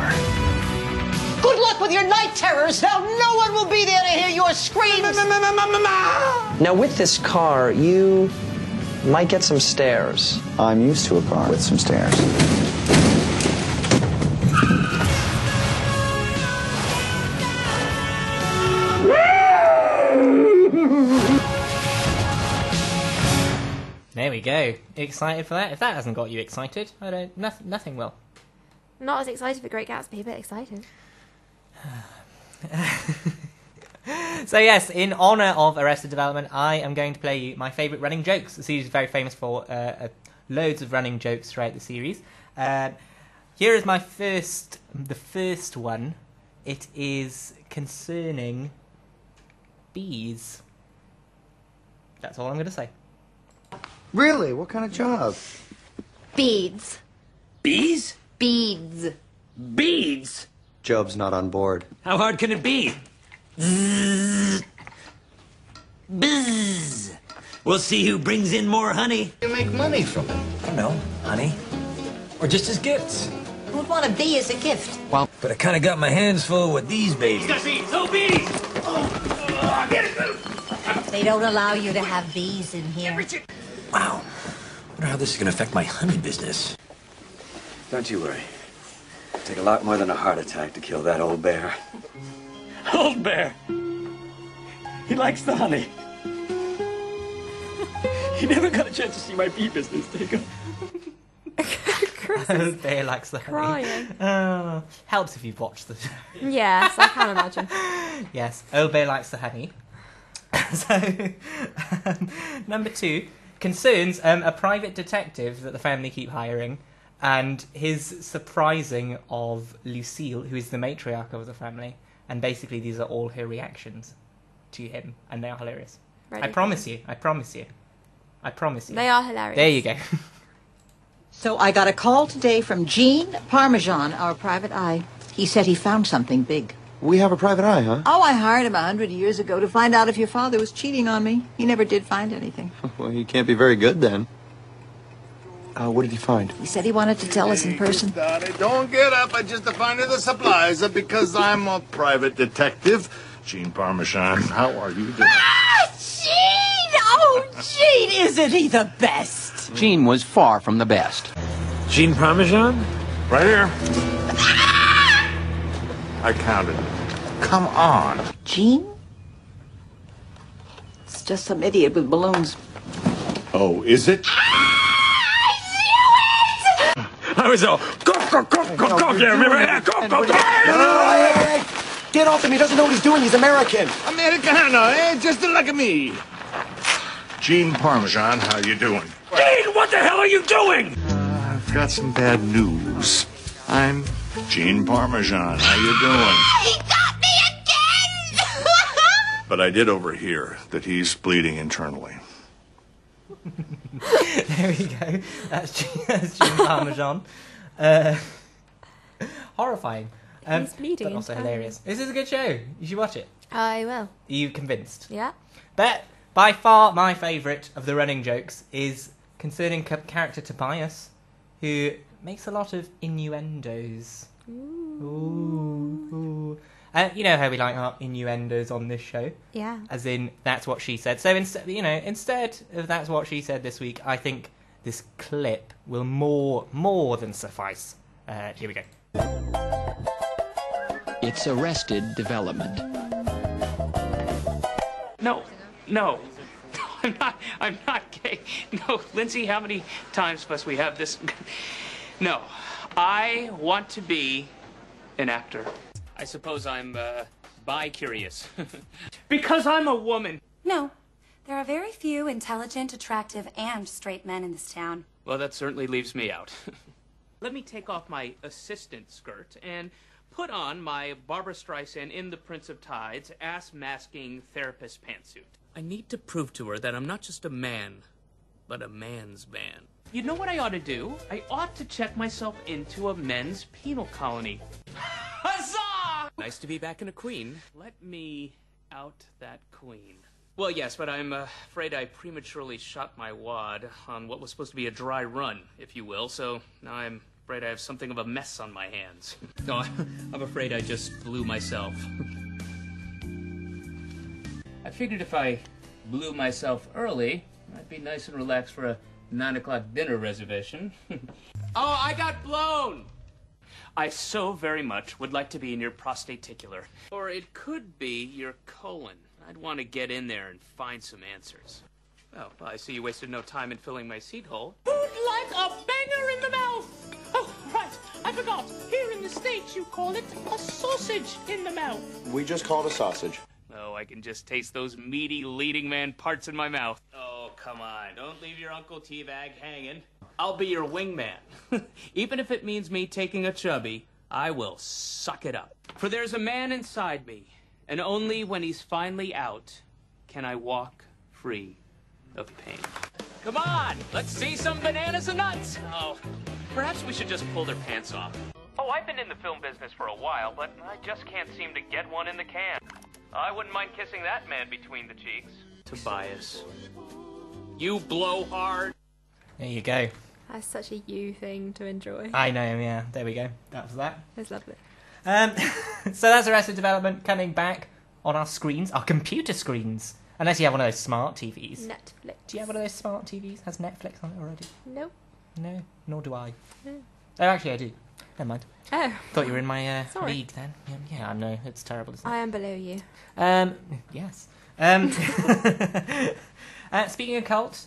Good luck with your night terrors. Now no one will be there to hear your screams. Now, with this car, you might get some stares. I'm used to a car with some stairs. There we go. Excited for that? If that hasn't got you excited, I don't. Nothing will. Not as excited for Great Gatsby, but excited. So yes, in honour of Arrested Development, I am going to play you my favourite running jokes. The series is very famous for loads of running jokes throughout the series. Here is the first one. It is concerning bees. That's all I'm going to say. Really? What kind of job? Beads. Bees? Beads. Beads? Job's not on board. How hard can it be? Bzzz. Bzzz. We'll see who brings in more honey. You make money from it. I don't know, honey. Or just as gifts. Who'd want a bee as a gift? Well, but I kind of got my hands full with these babies. He's got bees! Oh, bees! Get it! They don't allow you to have bees in here. Wow. Wonder how this is going to affect my honey business. Don't you worry. It'll take a lot more than a heart attack to kill that old bear. Old bear. He likes the honey. He never got a chance to see my bee business take off. Old bear likes the honey. Crying. Helps if you've watched the show. Yes, I can imagine. Yes, Old bear likes the honey. So, number 2 concerns a private detective that the family keep hiring, and his surprising of Lucille, who is the matriarch of the family, and basically these are all her reactions to him, and they are hilarious. Ready? I promise you. I promise you. They are hilarious. There you go. So I got a call today from Gene Parmesan, our private eye. He said he found something big. We have a private eye, huh? Oh, I hired him 100 years ago to find out if your father was cheating on me. He never did find anything. Well, he can't be very good then. What did he find? He said he wanted to tell us in person. Daddy, don't get up. I just find the supplies because I'm a private detective. Gene Parmesan, how are you doing? Ah, Gene! Oh, Gene, isn't he the best? Gene was far from the best. Gene Parmesan? Right here. I counted. Come on. Gene? It's just some idiot with balloons. Oh, is it? I was all, go, yeah, remember that? Go. Hey, get off him. He doesn't know what he's doing. He's American. Americano, eh? Just like me. Gene Parmesan, how you doing? Gene, what the hell are you doing? I've got some bad news. I'm Gene Parmesan. How you doing? He got me again! But I did overhear that he's bleeding internally. There we go. That's Gene Parmesan. Horrifying. He's bleeding but also entirely. hilarious. This is a good show. You should watch it. I will. Are you convinced? Yeah. But by far my favourite of the running jokes is concerning character Tobias, who makes a lot of innuendos. Ooh. You know how we like our innuendos on this show. Yeah. As in, that's what she said. So instead of that's what she said this week, I think this clip will more than suffice. Here we go. It's Arrested Development. No. I'm not gay. No, Lindsay, how many times must we have this? No. I want to be an actor. I suppose I'm, bi-curious. Because I'm a woman. No. There are very few intelligent, attractive, and straight men in this town. Well, that certainly leaves me out. Let me take off my assistant skirt and put on my Barbra Streisand in The Prince of Tides ass-masking therapist pantsuit. I need to prove to her that I'm not just a man, but a man's man. You know what I ought to do? I ought to check myself into a men's penal colony. Huzzah! Nice to be back in a queen. Let me out that queen. Well, yes, but I'm afraid I prematurely shot my wad on what was supposed to be a dry run, if you will, so now I'm afraid I have something of a mess on my hands. No, I'm afraid I just blew myself. I figured if I blew myself early, I'd be nice and relaxed for a 9 o'clock dinner reservation. Oh, I got blown! I so very much would like to be in your prostaticular. Or it could be your colon. I'd want to get in there and find some answers. Oh, well, I see you wasted no time in filling my seat hole. Food like a banger in the mouth! Oh, right, I forgot. Here in the States, you call it a sausage in the mouth. We just call it a sausage. Oh, I can just taste those meaty leading man parts in my mouth. Oh, come on. Don't leave your Uncle Teabag hanging. I'll be your wingman. Even if it means me taking a chubby, I will suck it up. For there's a man inside me, and only when he's finally out can I walk free of pain. Come on, let's see some bananas and nuts. Oh, perhaps we should just pull their pants off. Oh, I've been in the film business for a while, but I just can't seem to get one in the can. I wouldn't mind kissing that man between the cheeks. Tobias, you blow hard. There you go. That's such a you thing to enjoy. I know, yeah. There we go. That was that. It's lovely. So that's Arrested Development coming back on our screens, our computer screens. Unless you have one of those smart TVs. Netflix. Do you have one of those smart TVs? Has Netflix on it already? Nope. No, nor do I. No. Oh, actually I do. Never mind. Oh. Thought you were in my Sorry. league then. Yeah, I know. It's terrible, isn't it? I am below you. Yes. Speaking of cult,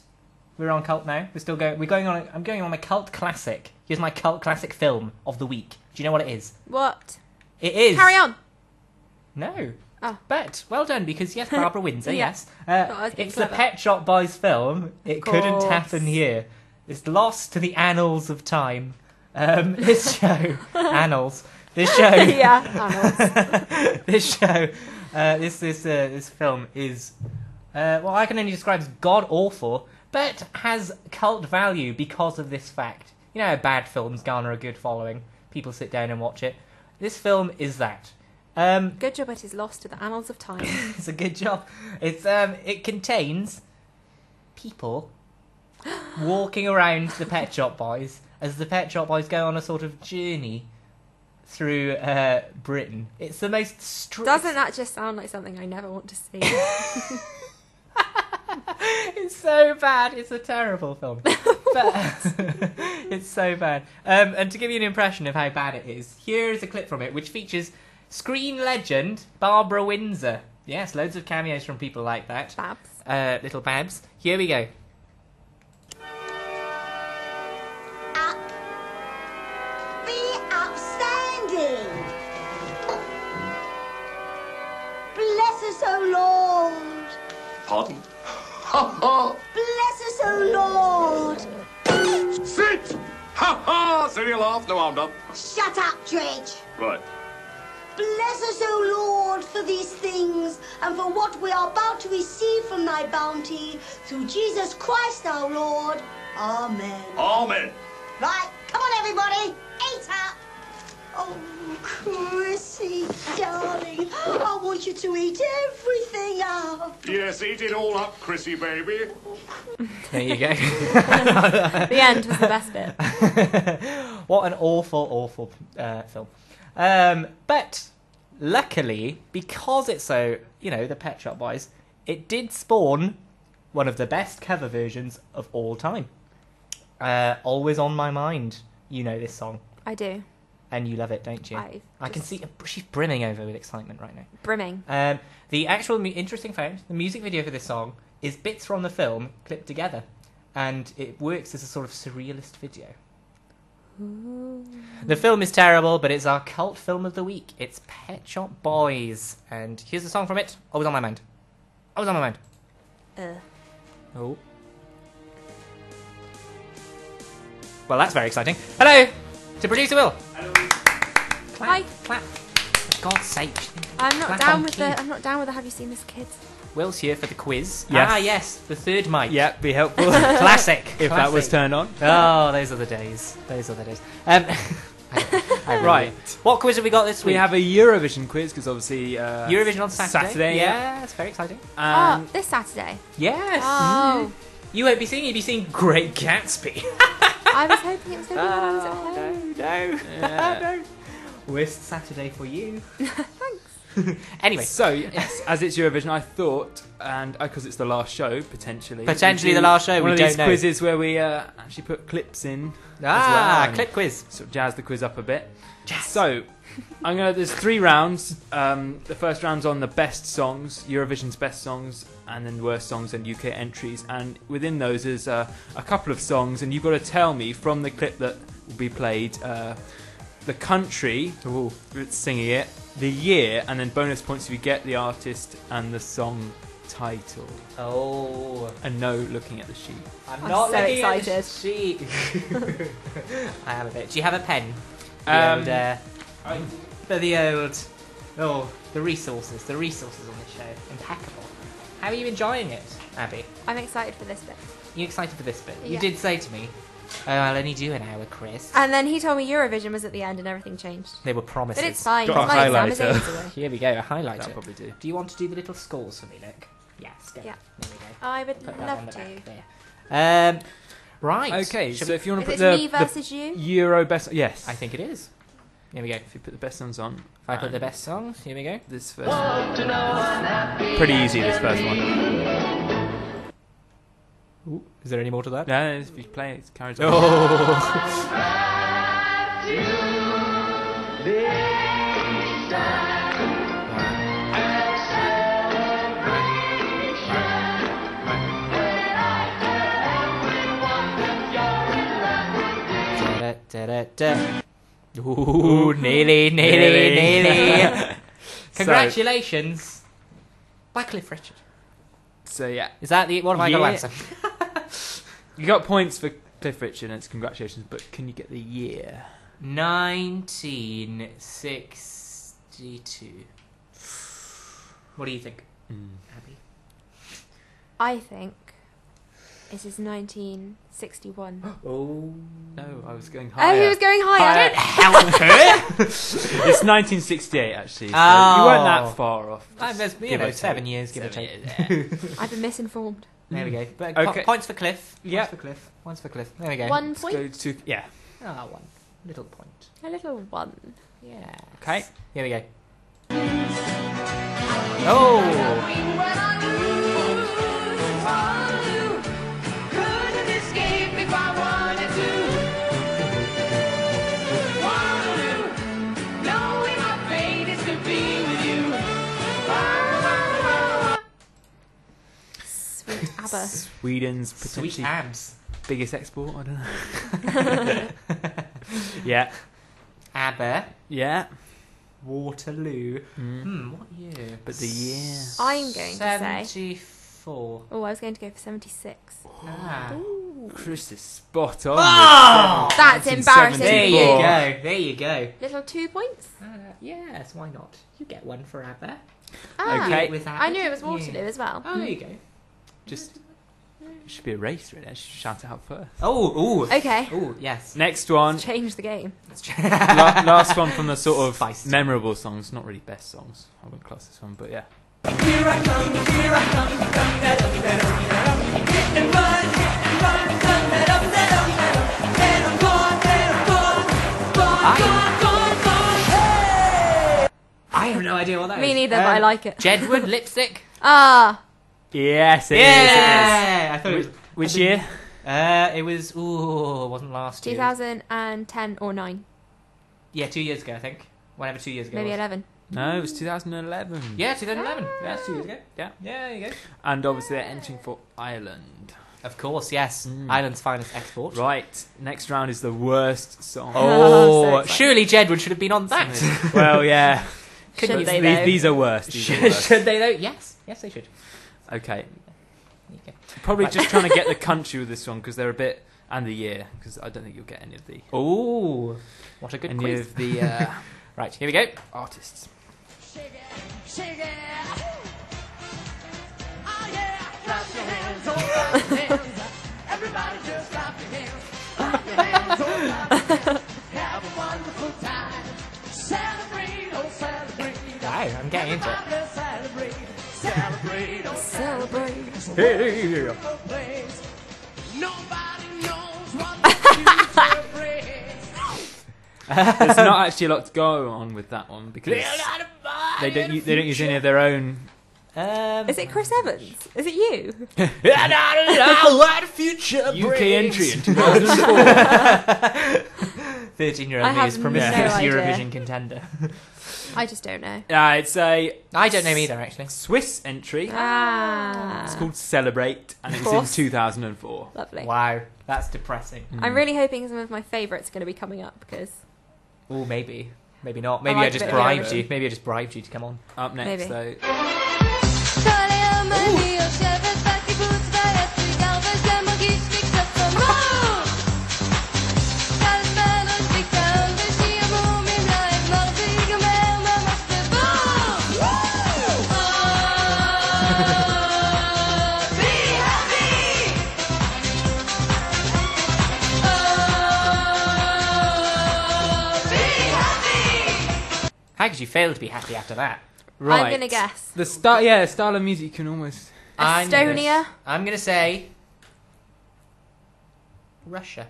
we're on cult now. I'm going on my cult classic. Here's my cult classic film of the week. Do you know what it is? What? It is. Carry on. No. Oh. But well done, because yes, Barbara Windsor. Yeah. Yes. was It's clever. the Pet Shop Boys film. It couldn't course. happen here. It's lost to the annals of time. This show, annals. This show, Yeah, annals. this show, this film is, well, I can only describe as god awful, but has cult value because of this fact. You know how bad films garner a good following. People sit down and watch it. This film is that. Good job it is lost to the annals of time. It's a good job. It contains people walking around the Pet Shop Boys as the Pet Shop Boys go on a sort of journey through Britain. It's the most Doesn't that just sound like something I never want to see? It's so bad. It's a terrible film. But it's so bad. And to give you an impression of how bad it is, here is a clip from it which features screen legend Barbara Windsor. Yes, loads of cameos from people like that. Babs. Little Babs. Here we go. Outstanding! Bless us, O Lord! Pardon? Bless us, O Lord! Sit! Ha ha! See you laugh? No, I'm done. Shut up, Dredge! Right. Bless us, O Lord, for these things, and for what we are about to receive from thy bounty, through Jesus Christ our Lord. Amen. Amen. Right, come on, everybody, eat up! Oh, Chrissy, darling, I want you to eat everything up. Yes, eat it all up, Chrissy, baby. There you go. The end was the best bit. What an awful film. But luckily, because it's so, the Pet Shop Boys, it did spawn one of the best cover versions of all time. Always on My Mind. You know this song. I do. And you love it, don't you? I can see she's brimming over with excitement right now. Brimming. The actual interesting fact, the music video for this song is bits from the film clipped together. And it works as a sort of surrealist video. Ooh. The film is terrible, but it's our cult film of the week. It's Pet Shop Boys. And here's the song from it. Always on My Mind. Always on My Mind. Oh. Well, that's very exciting. Hello! To producer Will. Hello. Hi. Clap. For God's sake. I'm not down with the Have You Seen This, kids? Will's here for the quiz. Yes. Ah, yes, the third mic. Yeah, be helpful. Classic. If that was turned on. Oh, those are the days. Right. What quiz have we got this week? We have a Eurovision quiz, because obviously... Eurovision on Saturday. Yeah, it's very exciting. This Saturday? Yes. Oh. You won't be seeing, you'll be seeing Great Gatsby. I was hoping it was going to be when I was at home. No. Worst Saturday for you. Thanks. Anyway. So, yes, as it's Eurovision, I thought, and because it's the last show, potentially the last show, one we of don't these know. Quizzes where we actually put clips in Ah, as well, clip quiz. Sort of jazz the quiz up a bit. So, there's 3 rounds. The first round's on the best songs, Eurovision's best songs, and then worst songs and UK entries. And within those is a couple of songs, and you've got to tell me from the clip that will be played, the country that's singing it, the year, and then bonus points if you get the artist and the song title. Oh. And no looking at the sheet. I'm not so looking excited. at the sheet. I have a bit. Do you have a pen? For the resources on the show. Impeccable. How are you enjoying it, Abby? I'm excited for this bit. You excited for this bit? Yeah. You did say to me, I'll only do an hour, Chris. And then he told me Eurovision was at the end and everything changed. They were promises. But it's fine. Got My a exam is highlighter. ages away. Here we go, a highlighter. That'll probably do. Do you want to do the little scores for me, Nick? Yes, go. Yeah. There we go. I would Put that on love the to. back there. Right. Okay, so if you want to Is put it the me versus you? Euro best... Yes. I think it is. Here we go. If you put the best songs on. If I put the best songs, here we go. This first one. Pretty easy, this first one. Ooh, is there any more to that? No, if you play it, it carries on. Ooh, nearly. Congratulations. By Cliff Richard. So, yeah. Is that the... What have I got to answer? You got points for Cliff Richard, and it's congratulations, but can you get the year? 1962. What do you think, Abby? I think it is 1961. Oh. No, I was going higher. Oh, he was going higher. Help her! It's 1968, actually. So Oh. you weren't that far off. There's, Give or 7 take. years, give or take. I've been misinformed. There we go. But Okay. points for Cliff. Yeah. Points for Cliff. There we go. 1 point. Go to, yeah. Ah, 1. Little point. A little 1. Yeah. Okay. Here we go. Oh! Sweet ABBA. Sweden's potentially Sweet abs. biggest export. I don't know. Yeah. ABBA. Yeah. Waterloo. What year? But the year. I'm going to say. 74. Oh, I was going to go for 76. Ah. Chris is spot on. Oh! with That's 1974. embarrassing. There you go. Little 2 points. Yes, why not? You get 1 for ABBA. Ah, Okay. With ABBA, I knew it was didn't you? Waterloo as well. Oh, there you go. Just It should be a race, really. I should shout it out first. Oh, ooh. Okay. Ooh, yes. Next one. Change the game. Last one from the sort of Feist. memorable songs. Not really best songs. I wouldn't class this one, but yeah. Here I come, here I come, hit and run, and I'm gone, hey! I have no idea what that is. Me neither, but I like it. Jedward Lipstick. Ah. Yes, it is. Yeah, I thought it was. Which year? It was. Ooh, it wasn't last year. 2010 or 9. Yeah, 2 years ago, I think. Whatever 2 years ago. Maybe was. 11. No, it was 2011. Yeah, 2011. Yeah, that's 2 years ago. Yeah. Yeah, there you go. And obviously they're entering for Ireland. Of course, yes. Ireland's finest export. Right. Next round is the worst song. Oh, surely Jedward should have been on that. Well, yeah. Should they, though? These are worse. Should they, though? Yes. Yes, they should. Okay. Probably just trying to get the country with this one because they're a bit... And the year, because I don't think you'll get any of the... Ooh. What a good quiz. Any of the... Right, here we go. Artists. Shake it. Oh yeah, clap your hands, oh clap your hands. Everybody just clap your hands. Clap your hands, oh clap your hands. Have a wonderful time. Celebrate, oh celebrate. Wow, I'm getting into it. Celebrate, oh celebrate. Hey. Nobody knows what the future brings. There's not actually a lot to go on with that one because they don't use any of their own. Is it Chris Evans? Is it you? What a future UK entry in 2004. 13-year-old me is promiscuous Eurovision contender. I just don't know. It's a... I don't know either, actually. Swiss entry. Ah. It's called Celebrate, and it was in 2004. Lovely. Wow, that's depressing. I'm really hoping some of my favourites are going to be coming up because... Oh, maybe. Maybe not. Maybe like I just a bit of bribed Eurovision. you. Maybe I just bribed you to come on. Up next, Maybe. though... How could you fail to be happy after that? Right. I'm going to guess. The style of music you can almost... Estonia. I'm going to say... Russia.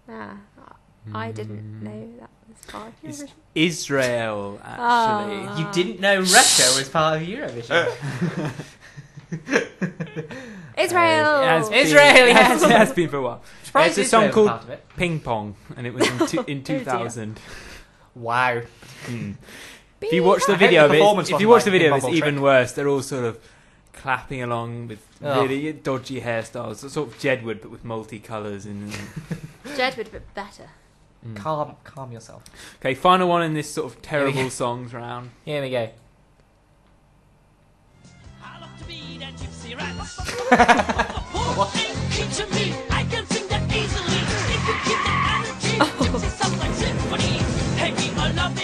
I didn't know that was part of It's Eurovision. Israel, actually. You didn't know Russia was part of Eurovision? Israel! Israel, yes. It has been for a while. Surprised It's a song Israel was called part of it. Ping Pong, and it was in 2000. Wow. If you watch the I hope video the of performance it, if you wasn't watch the like video, Big it's Bubble even Trick. worse. They're all sort of clapping along with Oh. really dodgy hairstyles, sort of Jedward but with multicolours. And Jedward, but better. Calm yourself. okay, final one in this sort of Here we go. terrible songs round. Here we go.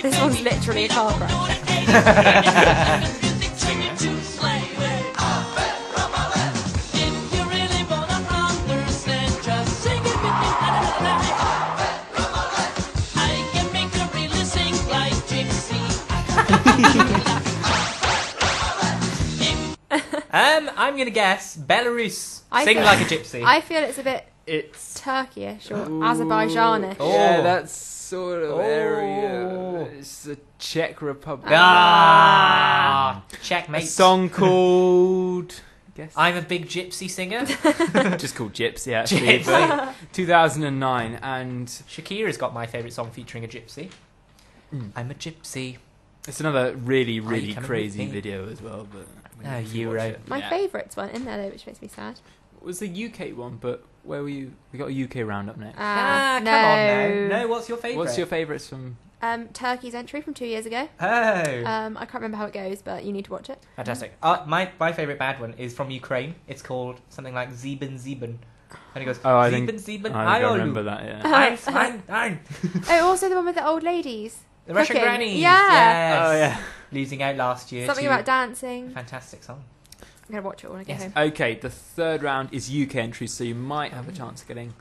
This one's literally a car crash. I'm gonna guess Belarus. I Sing feel- like a gypsy. I feel it's a bit It's Turkish or Azerbaijanish. Oh. yeah, that's sort of area. It's the Czech Republic. Checkmate. A song called. Guess. I'm a big gypsy singer. Just called Gypsy, actually. But 2009, and Shakira's got my favourite song featuring a gypsy. I'm a gypsy. it's another really, Are you really coming crazy with me? video as well. But if you Euro. watch it, My yeah. favourite's one in there though, which makes me sad. It was the UK one, but where were you? We got a UK roundup next. Come no. on now. No, what's your favourite? What's your favourites from? Turkey's entry from 2 years ago. Oh. I can't remember how it goes, but you need to watch it. Fantastic. My favourite bad one is from Ukraine. It's called something like Zeben Zeben. And it goes, Oh, I Zeben think Zeben I Ayolu. remember that. Yeah. Ein. Oh, also the one with the old ladies. The Russian Cooking. grannies. Yeah. Yes. Oh yeah. Losing out last year. Something to about dancing. Fantastic song. I'm going to watch it when I get home. Okay, the third round is UK entries, so you might have a chance of getting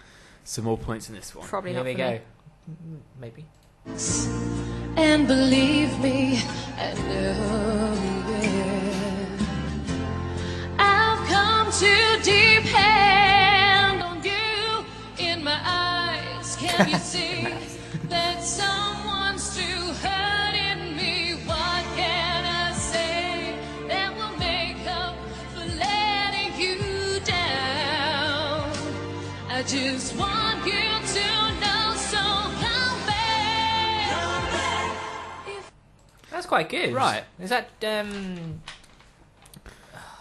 some more points in this one. Probably Here not we for go. me. Maybe. And believe me, I know it. I've come to depend on you. In my eyes, can you see that someone's too hurting me? What can I say that will make up for letting you down? I just want you to know, so come back. That's quite good. Right. Is that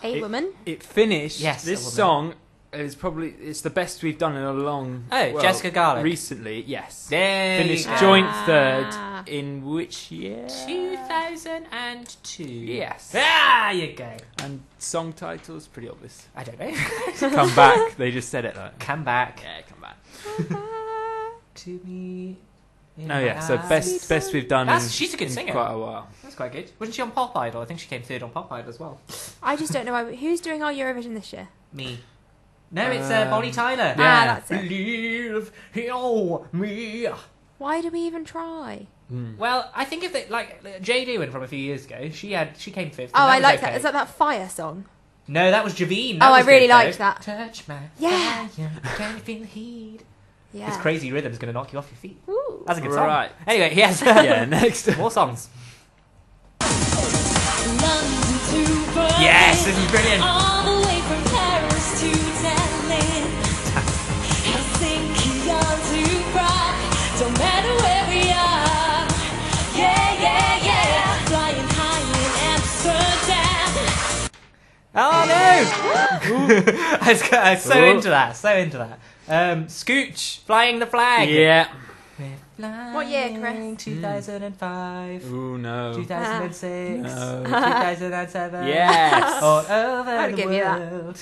A Woman? It finished. Yes, This A Woman. song is probably the best we've done in a long. Oh, Jessica Garlic. Recently, yes. There you Finished go. joint third in which year? 2002. Yes. There you go. And song titles pretty obvious. I don't know. Come back. They just said it like. Come back. Yeah, come back. To me. Oh yeah, so best we've done. She's a good in singer. Quite a while. That's quite good. Wasn't she on Pop Idol? I think she came third on Pop Idol as well. I just don't know who's doing our Eurovision this year. Me. No, it's Bonnie Tyler. That's it. Believe in me. Why do we even try? Well, I think if they like Jade Ewan from a few years ago, she came fifth. Oh, I was like okay. that. Is that Fire song? No, that was Javine. Oh, I was really good, liked though. that. Touch my Yeah. fire, can you feel the heat? Yeah. This crazy rhythm's going to knock you off your feet. Ooh. That's a good song. Right. Anyway, yes. Yeah, next. More songs. London to Berlin, Yes, this is brilliant. all the way from Paris to Tallinn. Helsinki on to Prague, don't matter where we are. Yeah, yeah, yeah, flying high in Amsterdam. Oh no! I was so into that. Scooch, flying the flag. Yeah. What year, Chris? 2005. Ooh no. 2006. No. 2007. Yes. All over I'd the give you that. world.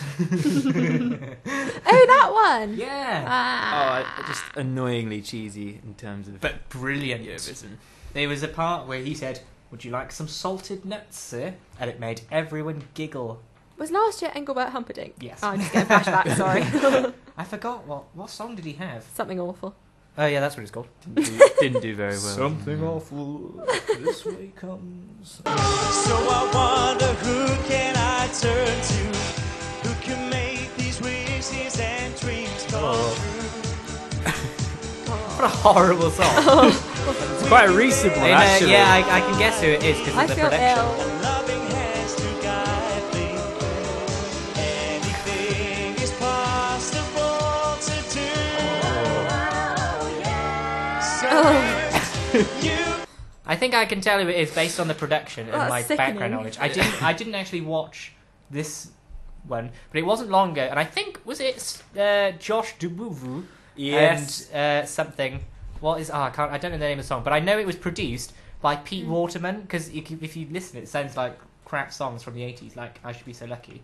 Oh, that one. Yeah. Just annoyingly cheesy in terms of. But brilliant. Eurovision. There was a part where he said, "Would you like some salted nuts, sir?" And it made everyone giggle. Was last year Engelbert Humperdinck? Yes. Oh, I'm just getting flashback, sorry. I forgot what song did he have? Something awful. Oh yeah, that's what it's called. Didn't do very well. Something awful this way comes. So I wonder who can I turn to, who can make these wishes and dreams come true. What a horrible song. It's quite a recent one, actually. Yeah, I can guess who it is because I of the feel production. ill. Loving hands to guide me. Anything is possible to do. I think I can tell who it is based on the production and That's my sickening. background knowledge. I didn't actually watch this one, but it wasn't long ago, and I think was it Josh Dubouvou? Yes. And something. What is? I don't know the name of the song, but I know it was produced by Pete Waterman because if you listen, it sounds like crap songs from the 80s, like "I Should Be So Lucky."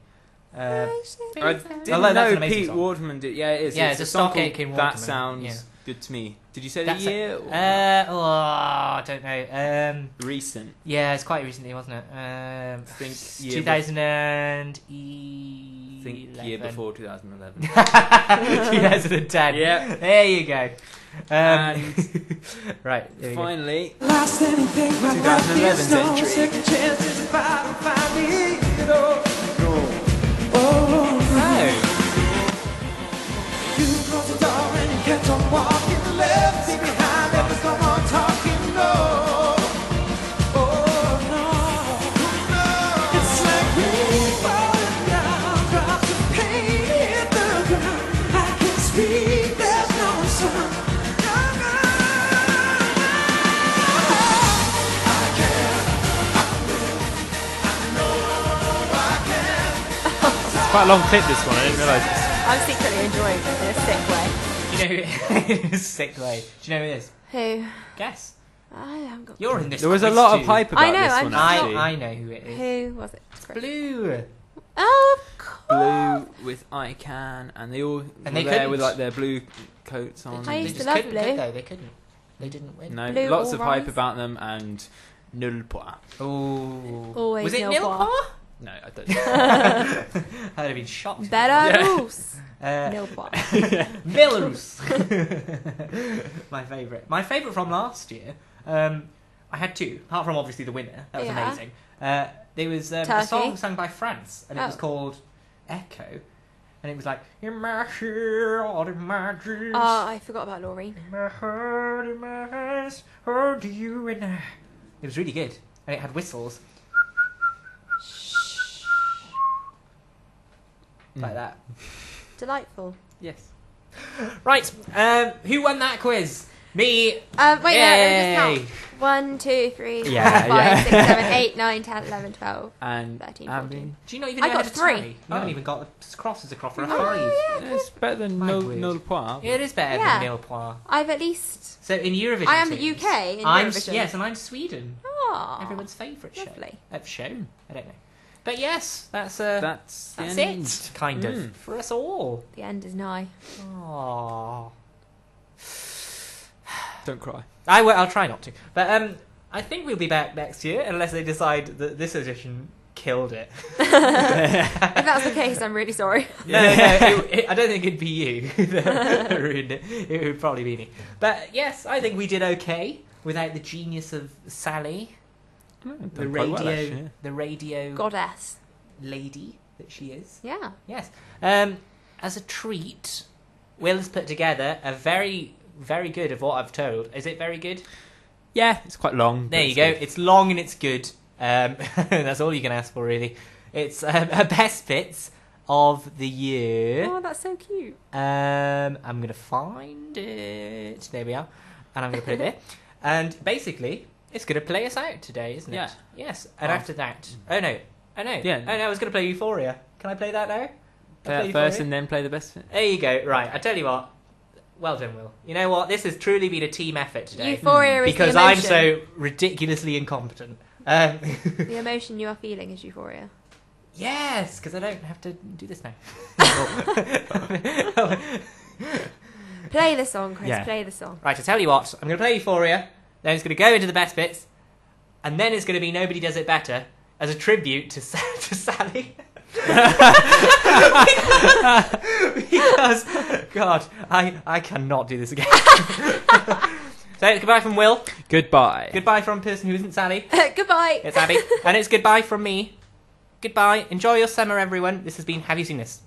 I Although didn't that's an know amazing Pete song. Waterman did. Yeah, it is. Yeah, it's a song Stock called Aitken That Waterman. sounds Yeah. good to me. Did you say That's the year? I don't know. Recent. Yeah, it's quite recently, wasn't it? I think year 2011. think year before 2011. 2010. Yeah. There you go. And right. There we go. finally, Last anything, 2011's entry. second chances if I don't find me, you know. You closed the door and you kept on walking, left me behind, there was no more talking, no. Oh no, it's like rain falling down, drops of pain hit the ground. I can speak, there's no sound. It's quite a long clip, this one. I didn't realise this. I'm secretly enjoying it in a sick way. Do you know who it is? Sick way. Do you know who it is? Who? Guess. I haven't got. You're in this. There was a quiz lot too. of hype about I know, this I'm one, just actually. I know who it is. Who was it? Blue. Oh, of course. Blue with ICANN, and they all And were they there with couldn't. like their blue coats on. I They used to just love couldn't, Blue. did they? They couldn't. They didn't win. No, Blue lots all of hype rise. about them and nul point. Oh. Always Was it nil nil point. point? No, I don't. I'd have been shocked. Belarus. Belarus. My favourite. My favourite from last year. I had two, apart from obviously the winner. That was amazing. There was a song sung by France, and it was called Echo. And it was like, in my hair, all in my dreams. Oh, I forgot about Laureen. In my heart, in my eyes, hold you and I. It was really good. And it had whistles. Like that. Delightful. Yes. Right, who won that quiz? Me. Wait, no, just count. 1, 2, 3, 4, 5, 6, 7, 8, 9, 10, 11, 12, and 13, 14. Do you not even know how to tally? You haven't even got the crosses across for a 5. It's better than nil point. It is better than nil point. I've at least... So in Eurovision I am the UK in Eurovision. Yes, and I'm Sweden. Oh, everyone's favourite show. Lovely. Show? I don't know. But yes, that's it, kind of, for us all. The end is nigh. Aww. Don't cry. I'll try not to. But I think we'll be back next year, unless they decide that this edition killed it. If that's the case, I'm really sorry. No, I don't think it'd be you that ruined it. It would probably be me. But yes, I think we did okay without the genius of Sally. The radio goddess lady that she is. Yeah. Yes. As a treat, Will has put together a very, very good of what I've told. Is it very good? Yeah, it's quite long. There you go. Good. It's long and it's good. That's all you can ask for, really. It's a best bits of the year. Oh, that's so cute. I'm going to find it. There we are. And I'm going to put it there. And basically, it's going to play us out today, isn't it? Yeah. Yes. And after that... Oh, no. Yeah. Oh, no, I was going to play Euphoria. Can I play that now? Play that first and then play the best bit. There you go. Right, I tell you what. Well done, Will. You know what? This has truly been a team effort today. Euphoria is because the emotion. I'm so ridiculously incompetent. The emotion you are feeling is euphoria. Yes, because I don't have to do this now. Play the song, Chris. Yeah. Play the song. Right, I tell you what. I'm going to play Euphoria. Then it's going to go into the best bits. And then it's going to be Nobody Does It Better as a tribute to Sally. because God, I cannot do this again. So goodbye from Will. Goodbye. Goodbye from person who isn't Sally. Goodbye. It's Abby. And it's goodbye from me. Goodbye. Enjoy your summer, everyone. This has been Have You Seen This?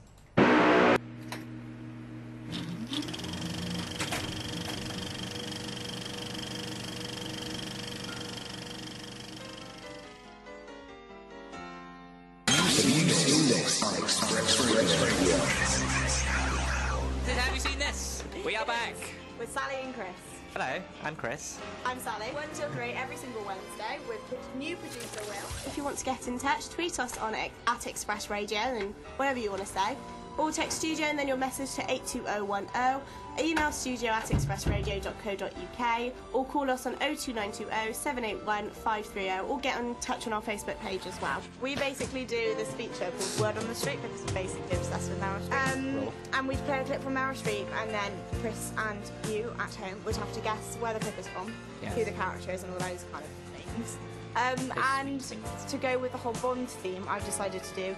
Have you seen this? We are back. With Sally and Chris. Hello, I'm Chris. I'm Sally. 1 till 3 every single Wednesday with new producer Will. If you want to get in touch, tweet us on at Express Radio and whatever you want to say. Or text studio and then your message to 82010. Email studio at expressradio.co.uk or call us on 02920 781 530 or get in touch on our Facebook page as well. We basically do this feature called Word on the Street because we're basically obsessed with Meryl Streep. And we'd play a clip from Meryl Streep and then Chris and you at home would have to guess where the clip is from, who the character is and all those kind of things. And to go with the whole Bond theme, I've decided to do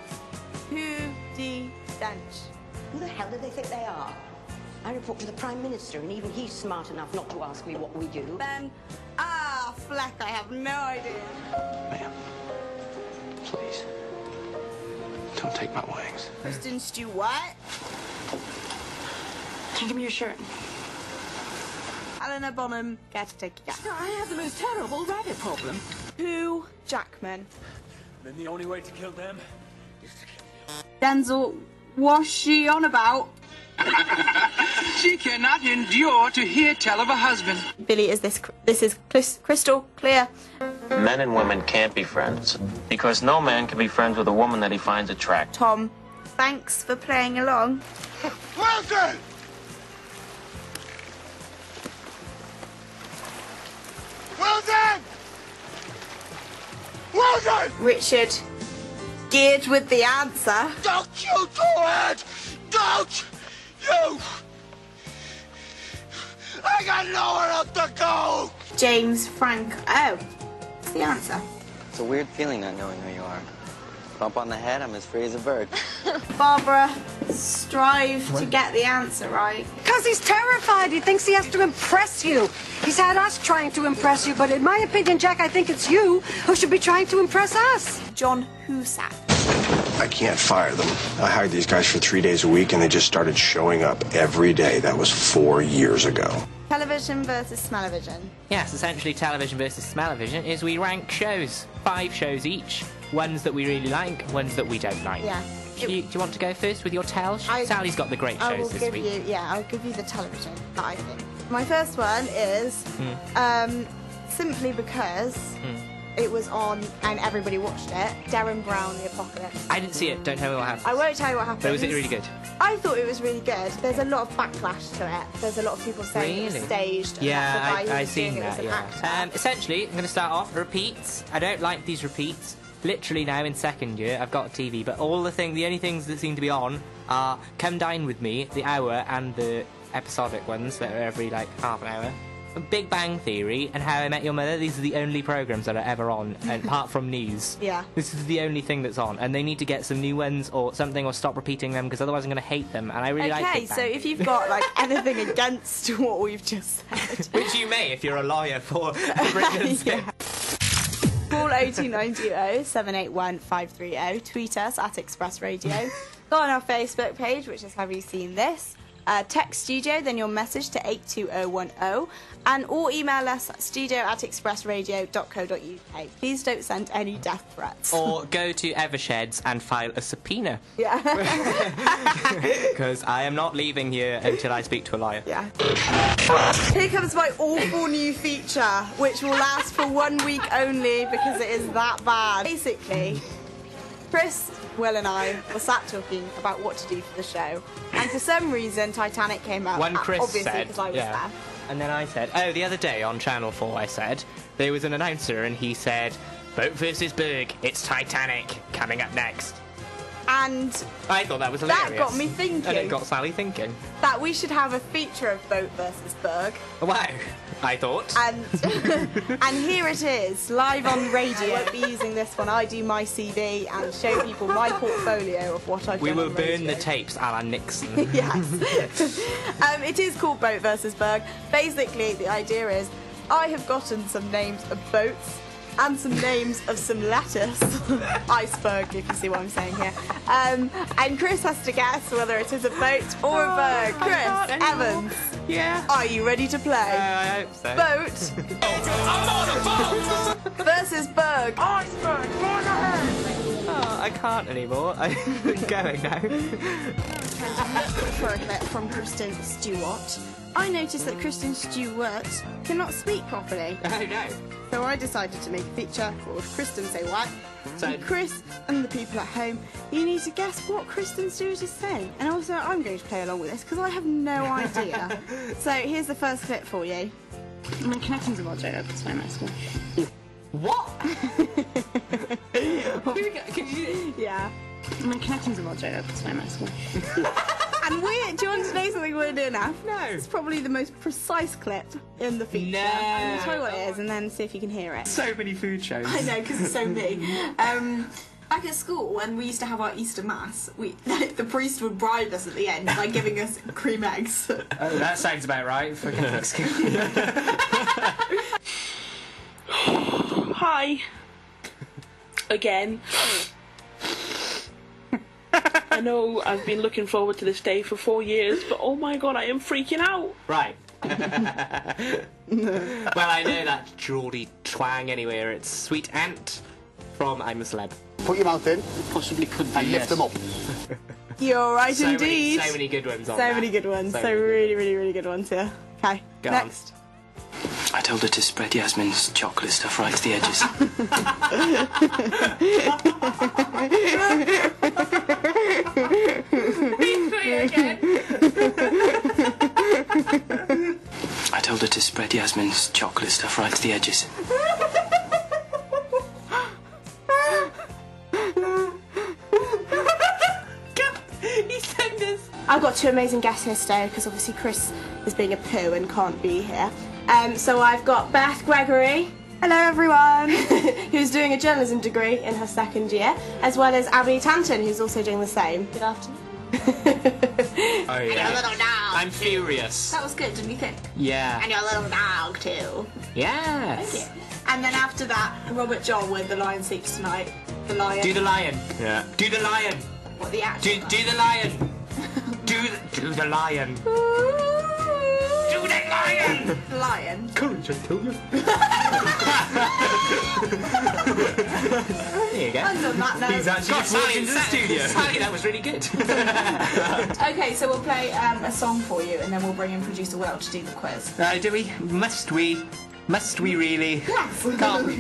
Who the Stench. Who the hell do they think they are? I report to the Prime Minister, and even he's smart enough not to ask me what we do. Ben Affleck, I have no idea. Ma'am, please, don't take my wings. Kristen Stewart. Can you give me your shirt? Helena Bonham Caretaker. I have the most terrible rabbit problem. Hugh Jackman. Then the only way to kill them is to kill you. Denzel, what's she on about? She cannot endure to hear tell of a husband. Billy, this is crystal clear. Men and women can't be friends because no man can be friends with a woman that he finds attractive. Tom, thanks for playing along. Wilson! Wilson! Wilson! Richard, geared with the answer. Don't you do it! Don't you! I got nowhere else to go! James Frank. Oh, that's the answer. It's a weird feeling not knowing who you are. Bump on the head, I'm as free as a bird. Barbara, strive to get the answer right. Because he's terrified. He thinks he has to impress you. He's had us trying to impress you, but in my opinion, Jack, I think it's you who should be trying to impress us. John Husak. I can't fire them. I hired these guys for 3 days a week, and they just started showing up every day. That was 4 years ago. Television versus smell-o-vision. Yes, essentially television versus smell-o-vision is we rank shows. 5 shows each. Ones that we really like, ones that we don't like. Yeah. Do you want to go first with your tells? Sally's got the great shows this week. I'll give you the television that I think. My first one is simply because it was on and everybody watched it. Darren Brown, The Apocalypse. I didn't see it. Don't tell me what happened. I won't tell you what happened. But was it really good? I thought it was really good. There's a lot of backlash to it. There's a lot of people saying it was staged. And Yeah, that the guy who I was seen doing it was that. an Yeah. actor. Essentially, I'm going to start off repeats. I don't like these repeats. Literally now in second year, I've got a TV, but the only things that seem to be on are Come Dine With Me, the hour, and the episodic ones that are every like half an hour. Big Bang Theory and How I Met Your Mother, these are the only programs that are ever on, and apart from news. Yeah. This is the only thing that's on, and they need to get some new ones or something, or stop repeating them, because otherwise I'm going to hate them, and I really like Okay, Big Bang. so if you've got like anything against what we've just said, Which you may if you're a lawyer for Britain. call 02920 781 530, tweet us at Express Radio, go on our Facebook page, which is Have You Seen This? Text studio, then your message to 82010, or email us at studio@expressradio.co.uk. Please don't send any death threats. Or go to Eversheds and file a subpoena. Yeah. Because I am not leaving here until I speak to a lawyer. Yeah. Here comes my awful new feature, which will last for 1 week only because it is that bad. Basically, Chris, Will and I were sat talking about what to do for the show, and for some reason Titanic came up. When Chris obviously said, because I was there. And then I said, oh, the other day on Channel 4 I said, there was an announcer and he said, Boat versus Berg, it's Titanic, coming up next. And I thought that was hilarious. that got me thinking. And it got Sally thinking. That we should have a feature of Boat versus Berg. Wow, I thought. And and here it is, live on radio. I won't be using this one. I do my CV and show people my portfolio of what I've We done will on burn radio. the tapes a la Nixon. Yes. It is called Boat versus Berg. Basically, the idea is I have gotten some names of boats and some names of some lettuce. Iceberg, if you see what I'm saying here. And Chris has to guess whether it is a boat or a berg. Chris Evans. Yeah. Are you ready to play? I hope so. Boat. I'm on a boat! Versus berg. Iceberg, go ahead! Oh, I can't anymore. I'm going now. For a clip from Kristen Stewart. I noticed that Kristen Stewart cannot speak properly. Oh no. So I decided to make a feature called Kristen Say What. So Chris and the people at home, you need to guess what Kristen Stewart is saying. And also I'm going to play along with this because I have no idea. So here's the first clip for you. My connection's a moderator, that's why I'm asking. What? Yeah. My connection's a moderator, that's why I'm asking. And do you want to know something weird enough? No. It's probably the most precise clip in the feature. No. I'm going to tell you what it is and then see if you can hear it. So many food shows. I know, because it's so me. Back at school, when we used to have our Easter Mass, the priest would bribe us at the end by giving us cream eggs. Oh, that sounds about right for Catholic school. Hi. Again. I know I've been looking forward to this day for 4 years, but oh my god, I am freaking out. Right. Well, I know that Geordie twang anywhere. It's Sweet Ant from I'm a Celeb. Put your mouth in. Possibly could be, And lift them up. You're right So indeed. so many good ones on So that. many good ones. So So many good really, really, really good ones here. Okay, Go on. next. I told her to spread Yasmin's chocolate stuff right to the edges. I told her to spread Yasmin's chocolate stuff right to the edges. He said this. I've got two amazing guests here today because obviously Chris is being a poo and can't be here. So I've got Beth Gregory Hello everyone, who's doing a journalism degree in her second year, as well as Abby Tanton, who's also doing the same. Good afternoon. Oh And your little dog. I'm furious. That was good, didn't you think? Yeah. And your little dog too. Yes. Thank you. And then after that, Robert John with The Lion Sleeps Tonight. The Lion. Do the lion. Yeah. Do the lion. What, the actual Do the lion. Do the lion. Do the lion. Lion. Courage, I tell you. There you go. And on that note, He's actually just walked into the studio. Sally, that was really good. Okay, so we'll play a song for you, and then we'll bring in producer Will to do the quiz. Do we? Must we? Must we really? Yes. Can't we?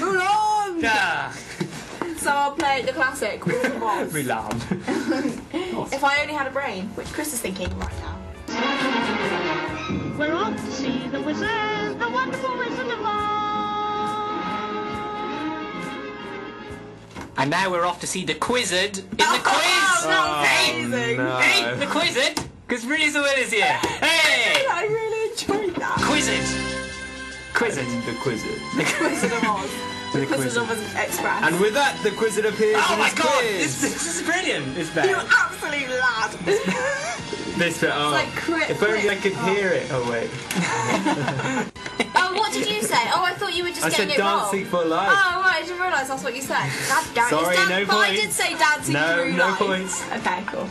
Mulan! Yeah. So I'll play the classic, Wizard of Oz. Mulan. If I Only Had a Brain, which Chris is thinking right now. We're off to see the wizard, the wonderful Wizard of Oz. And now we're off to see the Quizzard in the quiz! Hey! no. Hey! The Quizzard! Because producer Will is here! Hey! I really enjoyed that. Quizzard! Quizzard. The Quizzard. The Wizard of Oz. The Wizard of Oz Express. And with that, the Quizzard appears Oh in my his god! quiz. This is brilliant! It's You better. absolute lad. This bit, oh. like crit- if only I could hear it. Oh, wait. Oh, what did you say? Oh, I thought you were just I said getting it wrong. dancing for life. Oh, right, I didn't realise that's what you said. God damn it. Sorry, It's no but I points. did say dancing No, through no life. points. Okay, cool.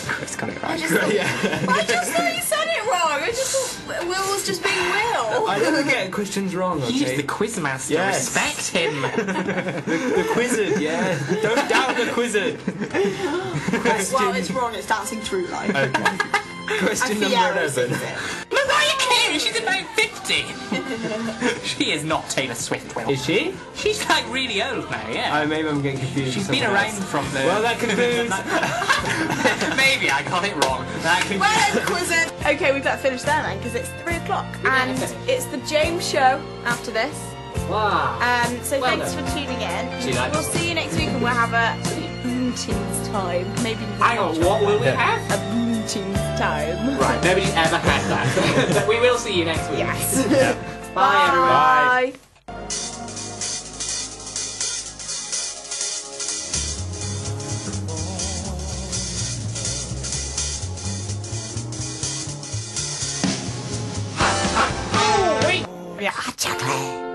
Chris got it I right. just, thought, Yeah. I just thought you said it wrong. I just thought Will was just being Will. I never get questions wrong, okay? He's the Quizmaster. Yes. Respect him! the Quizzard, yeah. Don't doubt the Quizzard. Well, it's wrong. It's dancing through life. Okay. Question And number Fiona 11. sings it. Look, are you kidding? She's about 50! She is not Taylor Swift, Will. Is she? She's like really old now, yeah. Oh, maybe I'm getting confused. She's with been someone around else. from the... Well, that concludes. Maybe I got it wrong. That concludes... Well, Quizzard. Okay, we've got to finish there then because it's 3 o'clock and it's the James show after this. Wow. So Well thanks done. for tuning in. See you later. We'll see you next week and we'll have a Teens time. Maybe Hang on, what will we have? a Teens time. Right, nobody's ever had that. But we will see you next week. Yes. Bye, everyone. Bye. Yeah, chocolate.